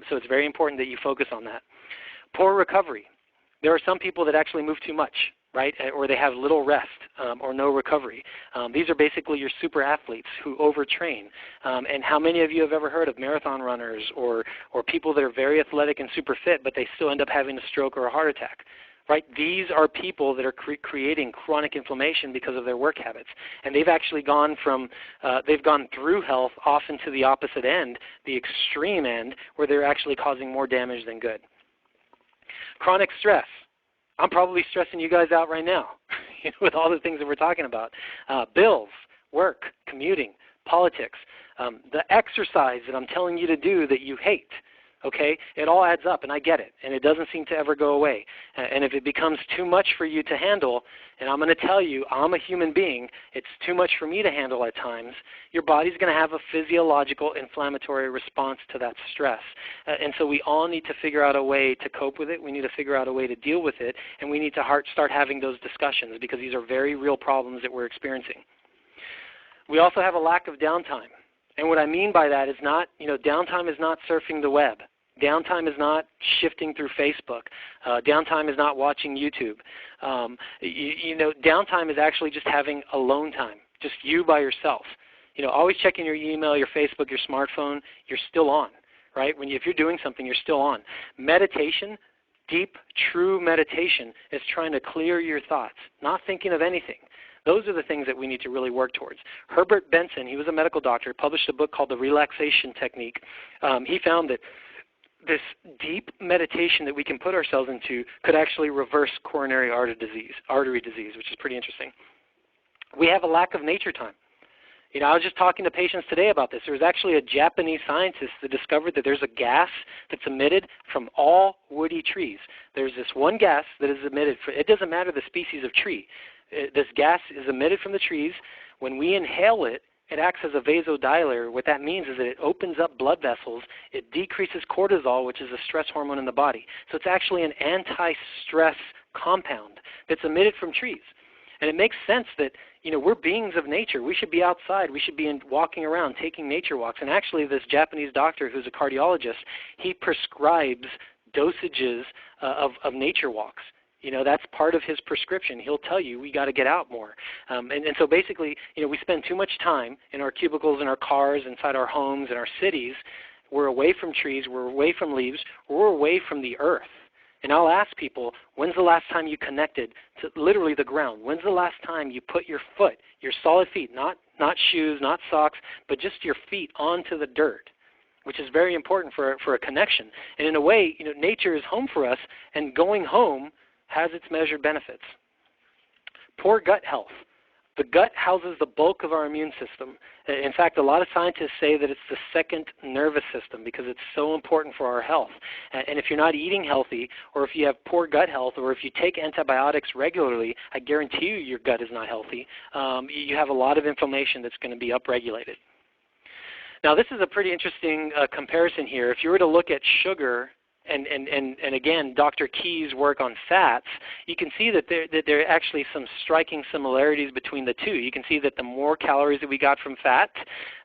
So it's very important that you focus on that. Poor recovery. There are some people that actually move too much, right, or they have little rest or no recovery. These are basically your super athletes who overtrain. And how many of you have ever heard of marathon runners or people that are very athletic and super fit, but they still end up having a stroke or a heart attack? Right? These are people that are creating chronic inflammation because of their work habits. And they've actually gone through health off into the opposite end, the extreme end, where they're actually causing more damage than good. Chronic stress. I'm probably stressing you guys out right now with all the things that we're talking about. Bills, work, commuting, politics, the exercise that I'm telling you to do that you hate. Okay, it all adds up, and I get it, and it doesn't seem to ever go away. And if it becomes too much for you to handle, and I'm going to tell you, I'm a human being, it's too much for me to handle at times, your body's going to have a physiological inflammatory response to that stress. And so we all need to figure out a way to cope with it. We need to figure out a way to deal with it, and we need to start having those discussions, because these are very real problems that we're experiencing. We also have a lack of downtime. And what I mean by that is not, downtime is not surfing the web. Downtime is not shifting through Facebook. Downtime is not watching YouTube. Downtime is actually just having alone time, just you by yourself. Always checking your email, your Facebook, your smartphone. You're still on, right? If you're doing something, you're still on. Meditation, deep, true meditation, is trying to clear your thoughts, not thinking of anything. Those are the things that we need to really work towards. Herbert Benson, he was a medical doctor, published a book called The Relaxation Technique. He found that this deep meditation that we can put ourselves into could actually reverse coronary artery disease, which is pretty interesting. We have a lack of nature time. I was just talking to patients today about this. There was actually a Japanese scientist that discovered that there's a gas that's emitted from all woody trees. There's this one gas that is emitted. It doesn't matter the species of tree. This gas is emitted from the trees. When we inhale it, it acts as a vasodilator. What that means is that it opens up blood vessels. It decreases cortisol, which is a stress hormone in the body. So it's actually an anti-stress compound that's emitted from trees. And it makes sense that, we're beings of nature. We should be outside. We should be walking around, taking nature walks. And actually, this Japanese doctor who's a cardiologist, he prescribes dosages of nature walks. That's part of his prescription. He'll tell you we got to get out more. And so basically, we spend too much time in our cubicles, in our cars, inside our homes, in our cities. We're away from trees. We're away from leaves. We're away from the earth. And I'll ask people, when's the last time you connected to literally the ground? When's the last time you put your foot, your solid feet, not shoes, not socks, but just your feet onto the dirt, which is very important for a connection. And in a way, nature is home for us, and going home has its measured benefits. Poor gut health. The gut houses the bulk of our immune system. In fact, a lot of scientists say that it's the second nervous system because it's so important for our health. And if you're not eating healthy, or if you have poor gut health, or if you take antibiotics regularly, I guarantee you your gut is not healthy. You have a lot of inflammation that's going to be upregulated. Now, this is a pretty interesting comparison here. If you were to look at sugar and again, Dr. Key's work on fats, you can see that there are actually some striking similarities between the two. You can see that the more calories that we got from fat,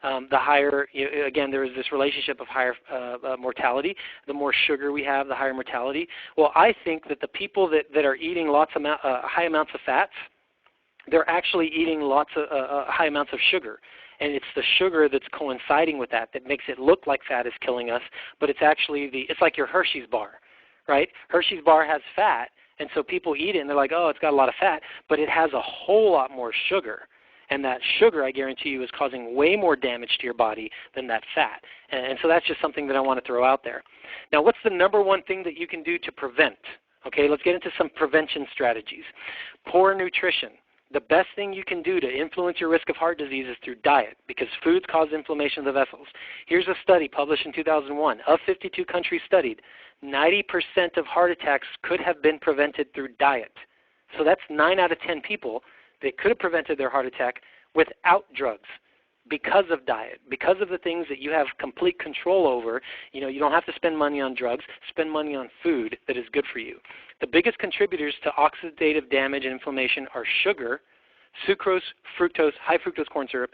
the higher, again, there is this relationship of higher mortality. The more sugar we have, the higher mortality. Well, I think that the people that are eating high amounts of fats, they're actually eating lots of high amounts of sugar. And it's the sugar that's coinciding with that makes it look like fat is killing us, but it's actually it's like your Hershey's bar, right? Hershey's bar has fat, and so people eat it and they're like, oh, it's got a lot of fat, but it has a whole lot more sugar. And that sugar, I guarantee you, is causing way more damage to your body than that fat. And so that's just something that I want to throw out there. Now, what's the number one thing that you can do to prevent? Okay, let's get into some prevention strategies. Poor nutrition. The best thing you can do to influence your risk of heart disease is through diet, because foods cause inflammation of the vessels. Here's a study published in 2001. Of 52 countries studied, 90% of heart attacks could have been prevented through diet. So that's 9 out of 10 people that could have prevented their heart attack without drugs because of diet, because of the things that you have complete control over. You don't have to spend money on drugs, spend money on food that is good for you. The biggest contributors to oxidative damage and inflammation are sugar, sucrose, fructose, high fructose corn syrup,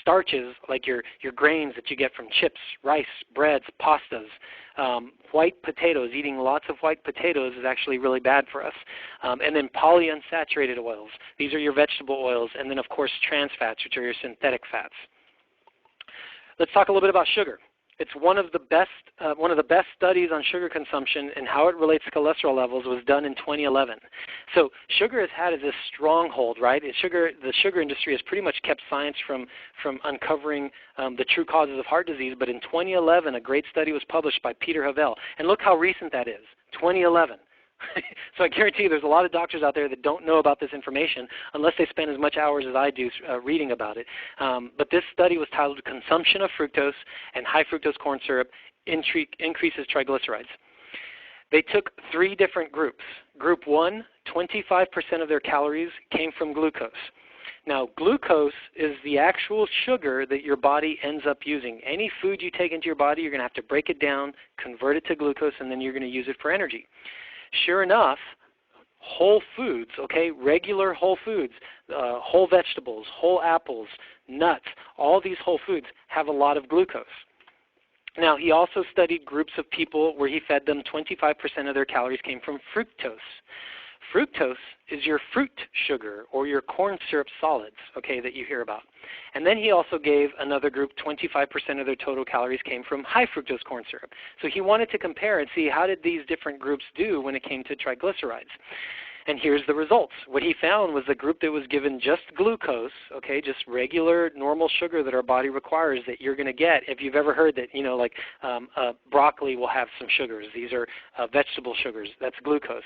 starches like your grains that you get from chips, rice, breads, pastas, white potatoes. Eating lots of white potatoes is actually really bad for us. And then polyunsaturated oils. These are your vegetable oils. And then, of course, trans fats, which are your synthetic fats. Let's talk a little bit about sugar. It's one of the best studies on sugar consumption and how it relates to cholesterol levels was done in 2011. So sugar has had this stronghold, right? The sugar industry has pretty much kept science from uncovering the true causes of heart disease. But in 2011, a great study was published by Peter Havel. And look how recent that is, 2011. So I guarantee you there's a lot of doctors out there that don't know about this information unless they spend as much hours as I do reading about it. But this study was titled Consumption of Fructose and High Fructose Corn Syrup Increases Triglycerides. They took 3 different groups. Group 1, 25% of their calories came from glucose. Now, glucose is the actual sugar that your body ends up using. Any food you take into your body, you're going to have to break it down, convert it to glucose, and then you're going to use it for energy. Sure enough, whole foods, okay, regular whole foods, whole vegetables, whole apples, nuts, all these whole foods have a lot of glucose. Now, he also studied groups of people where he fed them 25% of their calories came from fructose. Fructose is your fruit sugar or your corn syrup solids, okay, that you hear about. And then he also gave another group 25% of their total calories came from high fructose corn syrup. So he wanted to compare and see how did these different groups do when it came to triglycerides. And here's the results. What he found was the group that was given just glucose, okay, just regular normal sugar that our body requires that you're going to get. If you've ever heard that, like broccoli will have some sugars. These are vegetable sugars. That's glucose.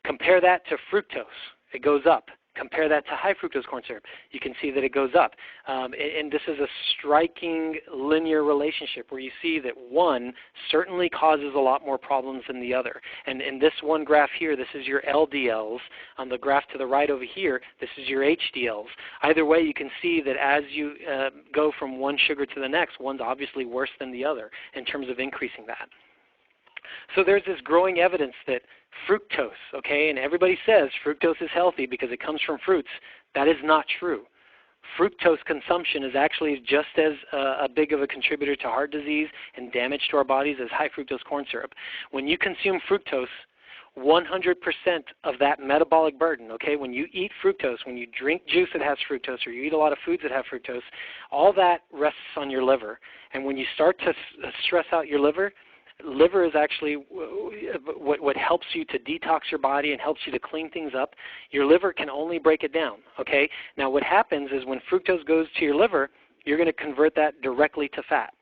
Compare that to fructose. It goes up. Compare that to high fructose corn syrup. You can see that it goes up. And this is a striking linear relationship where you see that one certainly causes a lot more problems than the other. And in this one graph here, this is your LDLs. On the graph to the right over here, this is your HDLs. Either way, you can see that as you go from one sugar to the next, one's obviously worse than the other in terms of increasing that. So there's this growing evidence that fructose, okay, and everybody says fructose is healthy because it comes from fruits. That is not true. Fructose consumption is actually just as big of a contributor to heart disease and damage to our bodies as high fructose corn syrup. When you consume fructose, 100% of that metabolic burden, okay, when you eat fructose, when you drink juice that has fructose or you eat a lot of foods that have fructose, all that rests on your liver. And when you start to stress out your liver is actually what helps you to detox your body and helps you to clean things up. Your liver can only break it down, okay? Now what happens is when fructose goes to your liver, you're going to convert that directly to fat.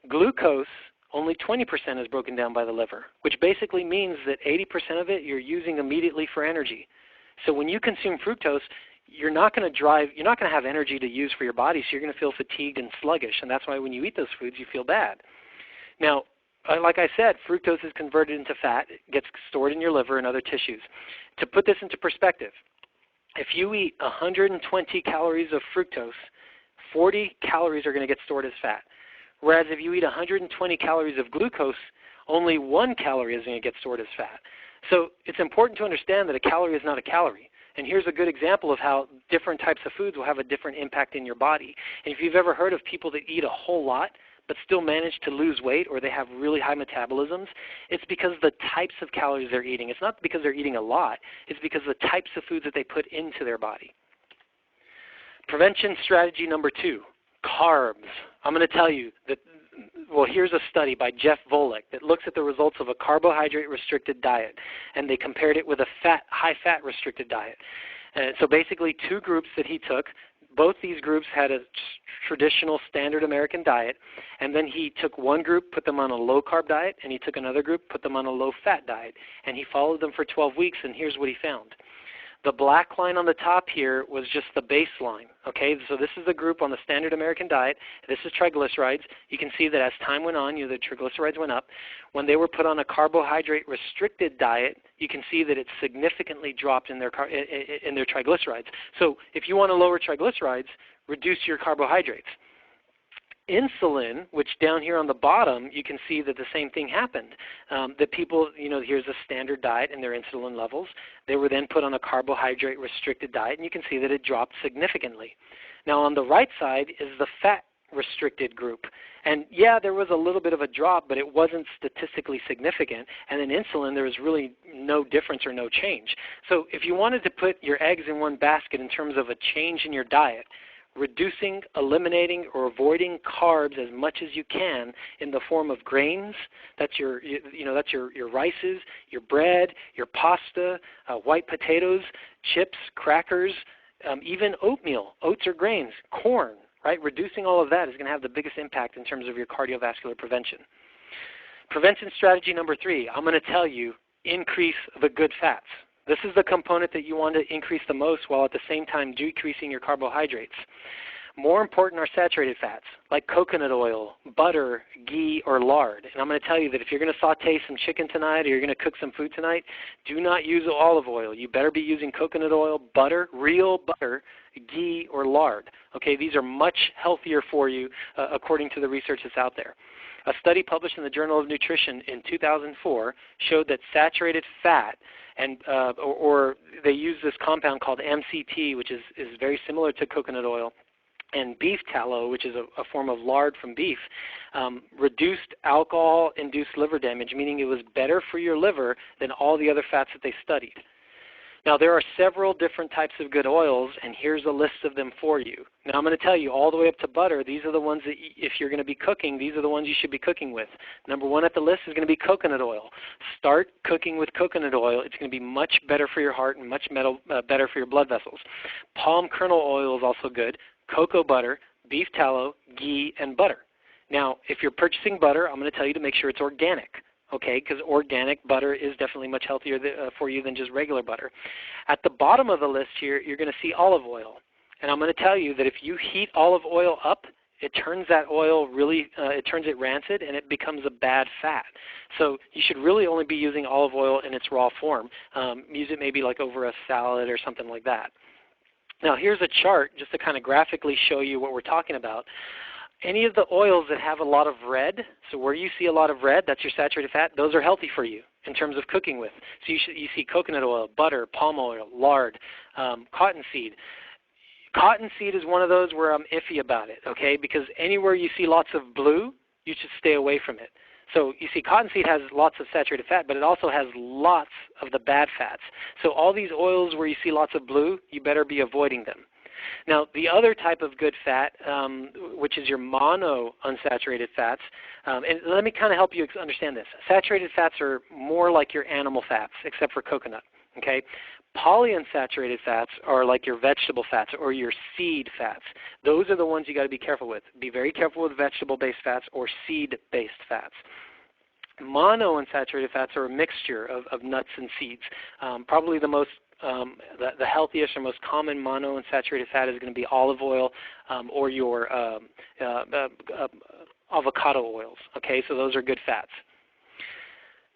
Glucose, only 20% is broken down by the liver, which basically means that 80% of it you're using immediately for energy. So when you consume fructose, you're not going to have energy to use for your body, so you're going to feel fatigued and sluggish, and that's why when you eat those foods you feel bad. Now, like I said, fructose is converted into fat. It gets stored in your liver and other tissues. To put this into perspective, if you eat 120 calories of fructose, 40 calories are going to get stored as fat. Whereas if you eat 120 calories of glucose, only 1 calorie is going to get stored as fat. So it's important to understand that a calorie is not a calorie. And here's a good example of how different types of foods will have a different impact in your body. And if you've ever heard of people that eat a whole lot but still manage to lose weight or they have really high metabolisms, it's because the types of calories they're eating. It's not because they're eating a lot. It's because the types of foods that they put into their body. Prevention strategy number 2, carbs. I'm going to tell you that, well, here's a study by Jeff Volek that looks at the results of a carbohydrate-restricted diet, and they compared it with a high-fat restricted diet. And so basically 2 groups that he took. Both these groups had a traditional standard American diet, and then he took one group, put them on a low-carb diet, and he took another group, put them on a low-fat diet, and he followed them for 12 weeks, and here's what he found. The black line on the top here was just the baseline, okay? So this is the group on the standard American diet. This is triglycerides. You can see that as time went on, the triglycerides went up. When they were put on a carbohydrate-restricted diet, you can see that it significantly dropped in their triglycerides. So if you want to lower triglycerides, reduce your carbohydrates. Insulin, which down here on the bottom, you can see that the same thing happened. That people, here's a standard diet and their insulin levels. They were then put on a carbohydrate-restricted diet, and you can see that it dropped significantly. Now on the right side is the fat-restricted group. And yeah, there was a little bit of a drop, but it wasn't statistically significant. And in insulin, there was really no difference or no change. So if you wanted to put your eggs in one basket in terms of a change in your diet, reducing, eliminating, or avoiding carbs as much as you can in the form of grains. That's your rices, your bread, your pasta, white potatoes, chips, crackers, even oatmeal, oats or grains, corn, right? Reducing all of that is going to have the biggest impact in terms of your cardiovascular prevention. Prevention strategy number 3, I'm going to tell you, increase the good fats. This is the component that you want to increase the most while at the same time decreasing your carbohydrates. More important are saturated fats like coconut oil, butter, ghee, or lard. And I'm going to tell you that if you're going to saute some chicken tonight or you're going to cook some food tonight, do not use olive oil. You better be using coconut oil, butter, real butter, ghee, or lard. Okay, these are much healthier for you according to the research that's out there. A study published in the Journal of Nutrition in 2004 showed that saturated fat and or they use this compound called MCT, which is very similar to coconut oil, and beef tallow, which is a form of lard from beef, reduced alcohol-induced liver damage, meaning it was better for your liver than all the other fats that they studied. Now, there are several different types of good oils, and here's a list of them for you. Now, I'm going to tell you all the way up to butter, these are the ones that if you're going to be cooking, these are the ones you should be cooking with. Number one at the list is going to be coconut oil. Start cooking with coconut oil. It's going to be much better for your heart and much better for your blood vessels. Palm kernel oil is also good. Cocoa butter, beef tallow, ghee, and butter. Now, if you're purchasing butter, I'm going to tell you to make sure it's organic. Okay, because organic butter is definitely much healthier for you than just regular butter. At the bottom of the list here, you're going to see olive oil. And I'm going to tell you that if you heat olive oil up, it turns that oil it turns it rancid and it becomes a bad fat. So you should really only be using olive oil in its raw form. Use it maybe like over a salad or something like that. Now here's a chart just to kind of graphically show you what we're talking about. Any of the oils that have a lot of red, so where you see a lot of red, that's your saturated fat, those are healthy for you in terms of cooking with. So you see coconut oil, butter, palm oil, lard, cottonseed. Cottonseed is one of those where I'm iffy about it, okay, because anywhere you see lots of blue, you should stay away from it. So you see cottonseed has lots of saturated fat, but it also has lots of the bad fats. So all these oils where you see lots of blue, you better be avoiding them. Now, the other type of good fat, which is your monounsaturated fats, and let me kind of help you understand this. Saturated fats are more like your animal fats, except for coconut, okay? Polyunsaturated fats are like your vegetable fats or your seed fats. Those are the ones you got to be careful with. Be very careful with vegetable-based fats or seed-based fats. Monounsaturated fats are a mixture of nuts and seeds. Probably the healthiest or most common monounsaturated fat is going to be olive oil or your avocado oils. Okay, so those are good fats.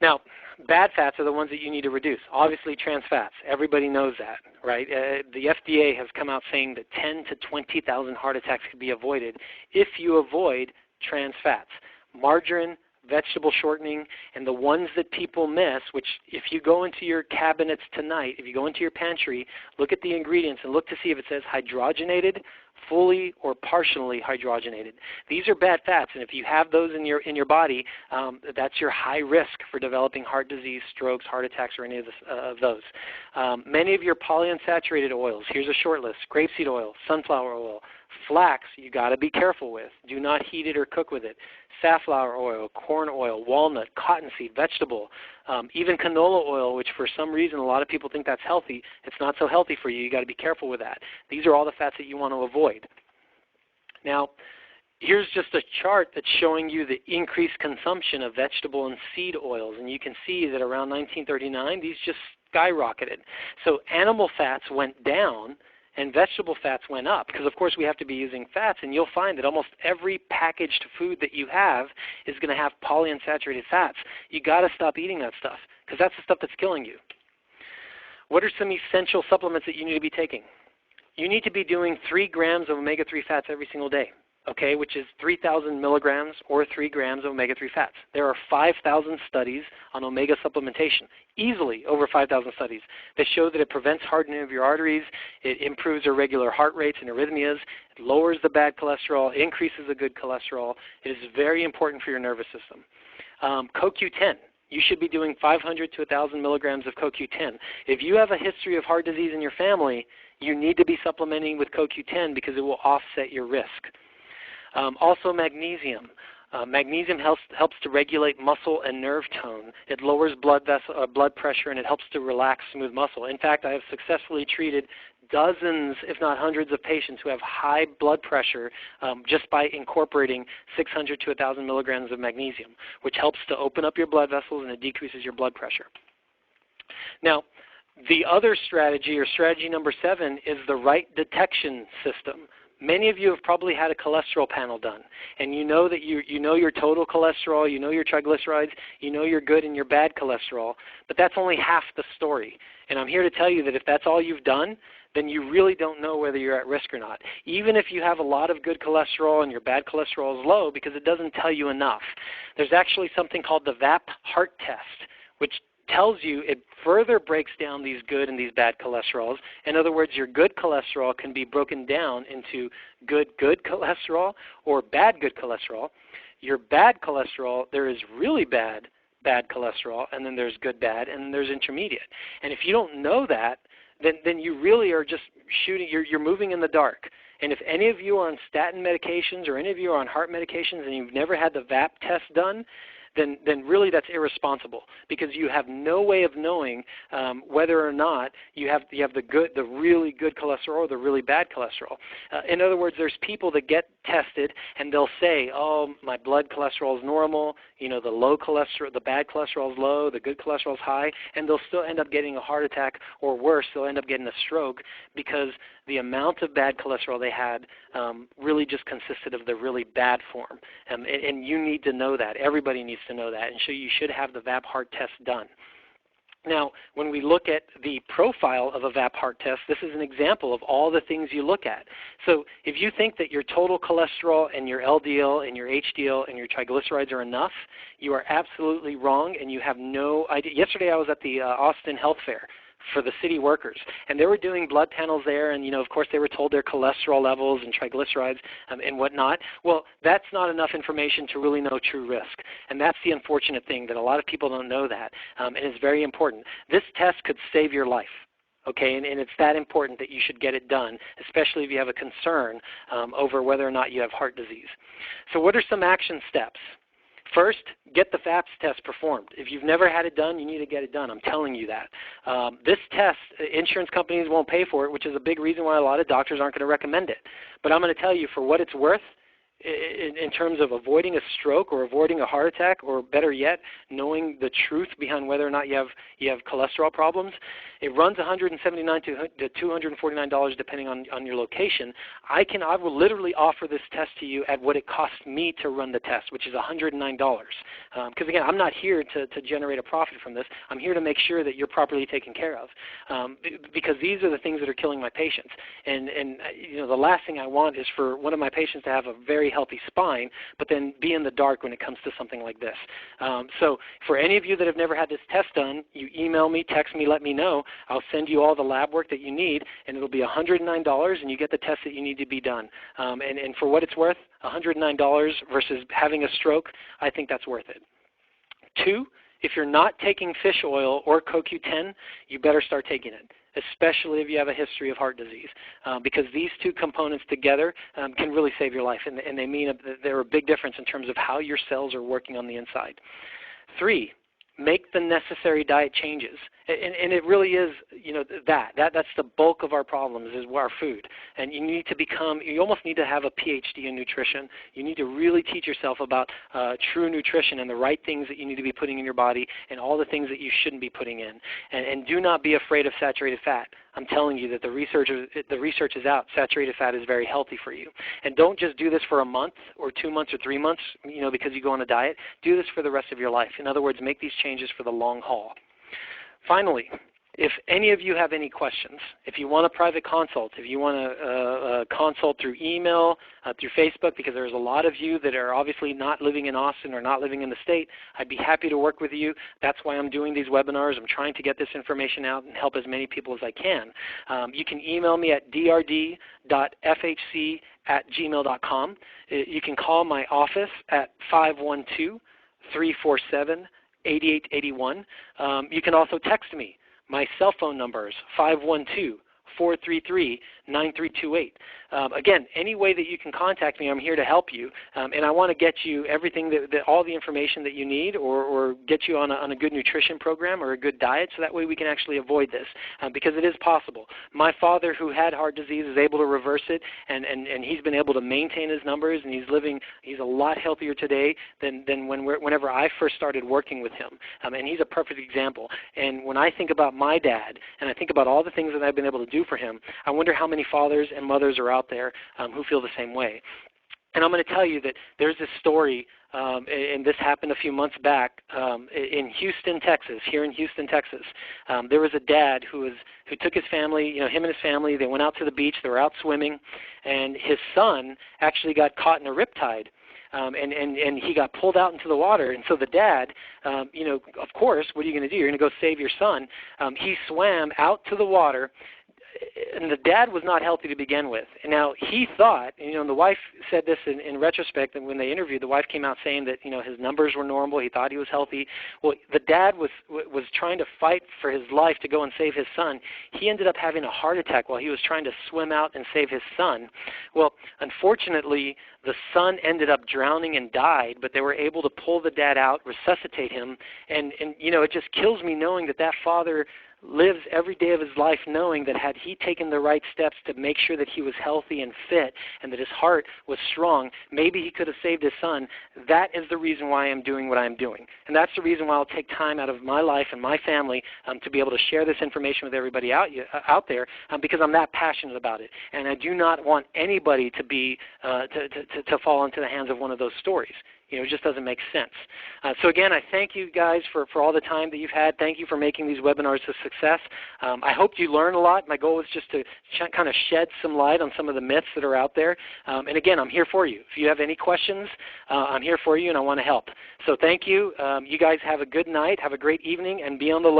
Now, bad fats are the ones that you need to reduce. Obviously, trans fats. Everybody knows that, right? The FDA has come out saying that 10 to 20,000 heart attacks could be avoided if you avoid trans fats. Margarine, vegetable shortening, and the ones that people miss, which if you go into your cabinets tonight, if you go into your pantry, look at the ingredients and look to see if it says hydrogenated, fully or partially hydrogenated. These are bad fats, and if you have those in your body, that's your high risk for developing heart disease, strokes, heart attacks, or any of those. Many of your polyunsaturated oils, here's a short list: grapeseed oil, sunflower oil, flax, you got to be careful with. Do not heat it or cook with it. Safflower oil, corn oil, walnut, cottonseed, vegetable, even canola oil, which for some reason a lot of people think that's healthy. It's not so healthy for you. You got to be careful with that. These are all the fats that you want to avoid. Now, here's just a chart that's showing you the increased consumption of vegetable and seed oils, and you can see that around 1939, these just skyrocketed. So animal fats went down, and vegetable fats went up because, of course, we have to be using fats, and you'll find that almost every packaged food that you have is going to have polyunsaturated fats. You got to stop eating that stuff because that's the stuff that's killing you. What are some essential supplements that you need to be taking? You need to be doing 3 grams of omega-3 fats every single day, okay, which is 3,000 milligrams or 3 grams of omega-3 fats. There are 5,000 studies on omega supplementation, easily over 5,000 studies, that show that it prevents hardening of your arteries, it improves irregular heart rates and arrhythmias, it lowers the bad cholesterol, it increases the good cholesterol. It is very important for your nervous system. CoQ10. You should be doing 500 to 1,000 milligrams of CoQ10. If you have a history of heart disease in your family, you need to be supplementing with CoQ10 because it will offset your risk. Also magnesium. Magnesium helps to regulate muscle and nerve tone. It lowers blood pressure, and it helps to relax smooth muscle. In fact, I have successfully treated dozens, if not hundreds, of patients who have high blood pressure just by incorporating 600 to 1,000 milligrams of magnesium, which helps to open up your blood vessels and it decreases your blood pressure. Now, the other strategy, or strategy number 7, is the right detection system. Many of you have probably had a cholesterol panel done, and you know that you know your total cholesterol, you know your triglycerides, you know your good and your bad cholesterol, but that's only half the story. And I'm here to tell you that if that's all you've done, then you really don't know whether you're at risk or not, even if you have a lot of good cholesterol and your bad cholesterol is low, because it doesn't tell you enough. There's actually something called the VAP heart test, which tells you, it further breaks down these good and these bad cholesterols. In other words, your good cholesterol can be broken down into good cholesterol or bad good cholesterol. Your bad cholesterol, there is really bad cholesterol, and then there's good bad, and then there's intermediate. And if you don't know that, then you really are just shooting, you're moving in the dark. And if any of you are on statin medications or any of you are on heart medications and you've never had the VAP test done, then really that's irresponsible, because you have no way of knowing whether or not you have the really good cholesterol or the really bad cholesterol. In other words, there's people that get tested and they'll say, oh, my blood cholesterol is normal, the low cholesterol, the bad cholesterol is low, the good cholesterol is high, and they'll still end up getting a heart attack, or worse, they'll end up getting a stroke, because the amount of bad cholesterol they had really just consisted of the really bad form. And you need to know that. Everybody needs to know that. And so you should have the VAP heart test done. Now, when we look at the profile of a VAP heart test, this is an example of all the things you look at. So if you think that your total cholesterol and your LDL and your HDL and your triglycerides are enough, you are absolutely wrong, and you have no idea. Yesterday I was at the Austin Health Fair for the city workers, and they were doing blood panels there, and of course they were told their cholesterol levels and triglycerides and whatnot. Well, that's not enough information to really know true risk, and that's the unfortunate thing, that a lot of people don't know that, and it's very important. This test could save your life. Okay, and it's that important that you should get it done, especially if you have a concern over whether or not you have heart disease. So what are some action steps? First, get the FAPS test performed. If you've never had it done, you need to get it done. I'm telling you that. This test, insurance companies won't pay for it, which is a big reason why a lot of doctors aren't going to recommend it. But I'm going to tell you, for what it's worth, in terms of avoiding a stroke or avoiding a heart attack, or better yet, knowing the truth behind whether or not you have cholesterol problems, it runs $179 to $249 depending on your location. I will literally offer this test to you at what it costs me to run the test, which is $109. Because again, I'm not here to generate a profit from this. I'm here to make sure that you're properly taken care of, because these are the things that are killing my patients. And the last thing I want is for one of my patients to have a very healthy spine, but then be in the dark when it comes to something like this. So for any of you that have never had this test done, you email me, text me, let me know. I'll send you all the lab work that you need, and it'll be $109, and you get the test that you need to be done. And for what it's worth, $109 versus having a stroke, I think that's worth it. 2, if you're not taking fish oil or CoQ10, you better start taking it, especially if you have a history of heart disease, because these two components together can really save your life, and they mean they're a big difference in terms of how your cells are working on the inside. 3, make the necessary diet changes. And it really is, that's the bulk of our problems, is our food. And you almost need to have a PhD in nutrition. You need to really teach yourself about true nutrition and the right things that you need to be putting in your body, and all the things that you shouldn't be putting in. And do not be afraid of saturated fat. I'm telling you that the research is out. Saturated fat is very healthy for you. And don't just do this for a month or 2 months or 3 months, because you go on a diet. Do this for the rest of your life. In other words, make these changes for the long haul. Finally, if any of you have any questions, if you want a private consult, if you want a consult through email, through Facebook, because there's a lot of you that are obviously not living in Austin or not living in the state, I'd be happy to work with you. That's why I'm doing these webinars. I'm trying to get this information out and help as many people as I can. You can email me at drd.fhc@gmail.com. You can call my office at 512-347-8881. You can also text me. My cell phone number is 512-433-9328. Again, any way that you can contact me, I'm here to help you, and I want to get you everything all the information that you need, or get you on a good nutrition program or a good diet, so that way we can actually avoid this, because it is possible. My father, who had heart disease, is able to reverse it, and he's been able to maintain his numbers, and he's a lot healthier today than whenever I first started working with him, and he's a perfect example. And when I think about my dad, and I think about all the things that I've been able to do for him, I wonder how many fathers and mothers are out there who feel the same way. And I'm going to tell you that there's this story, and this happened a few months back in Houston, Texas. Here in Houston, Texas, there was a dad who took his family, him and his family. They went out to the beach. They were out swimming, and his son actually got caught in a riptide. And he got pulled out into the water. And so the dad, of course, what are you going to do? You're going to go save your son. He swam out to the water, and the dad was not healthy to begin with. And now he thought, and the wife said this in retrospect, and when they interviewed, the wife came out saying that his numbers were normal. He thought he was healthy. Well, the dad was trying to fight for his life to go and save his son. He ended up having a heart attack while he was trying to swim out and save his son. Well, unfortunately, the son ended up drowning and died, but they were able to pull the dad out, resuscitate him, and it just kills me knowing that father lives every day of his life knowing that had he taken the right steps to make sure that he was healthy and fit and that his heart was strong, maybe he could have saved his son. That is the reason why I'm doing what I'm doing. And that's the reason why I'll take time out of my life and my family to be able to share this information with everybody out there because I'm that passionate about it. And I do not want anybody to be to fall into the hands of one of those stories. It just doesn't make sense. So again, I thank you guys for all the time that you've had. Thank you for making these webinars a success. I hope you learned a lot. My goal was just to kind of shed some light on some of the myths that are out there. And again, I'm here for you. If you have any questions, I'm here for you and I want to help. So thank you. You guys have a good night. Have a great evening and be on the lookout.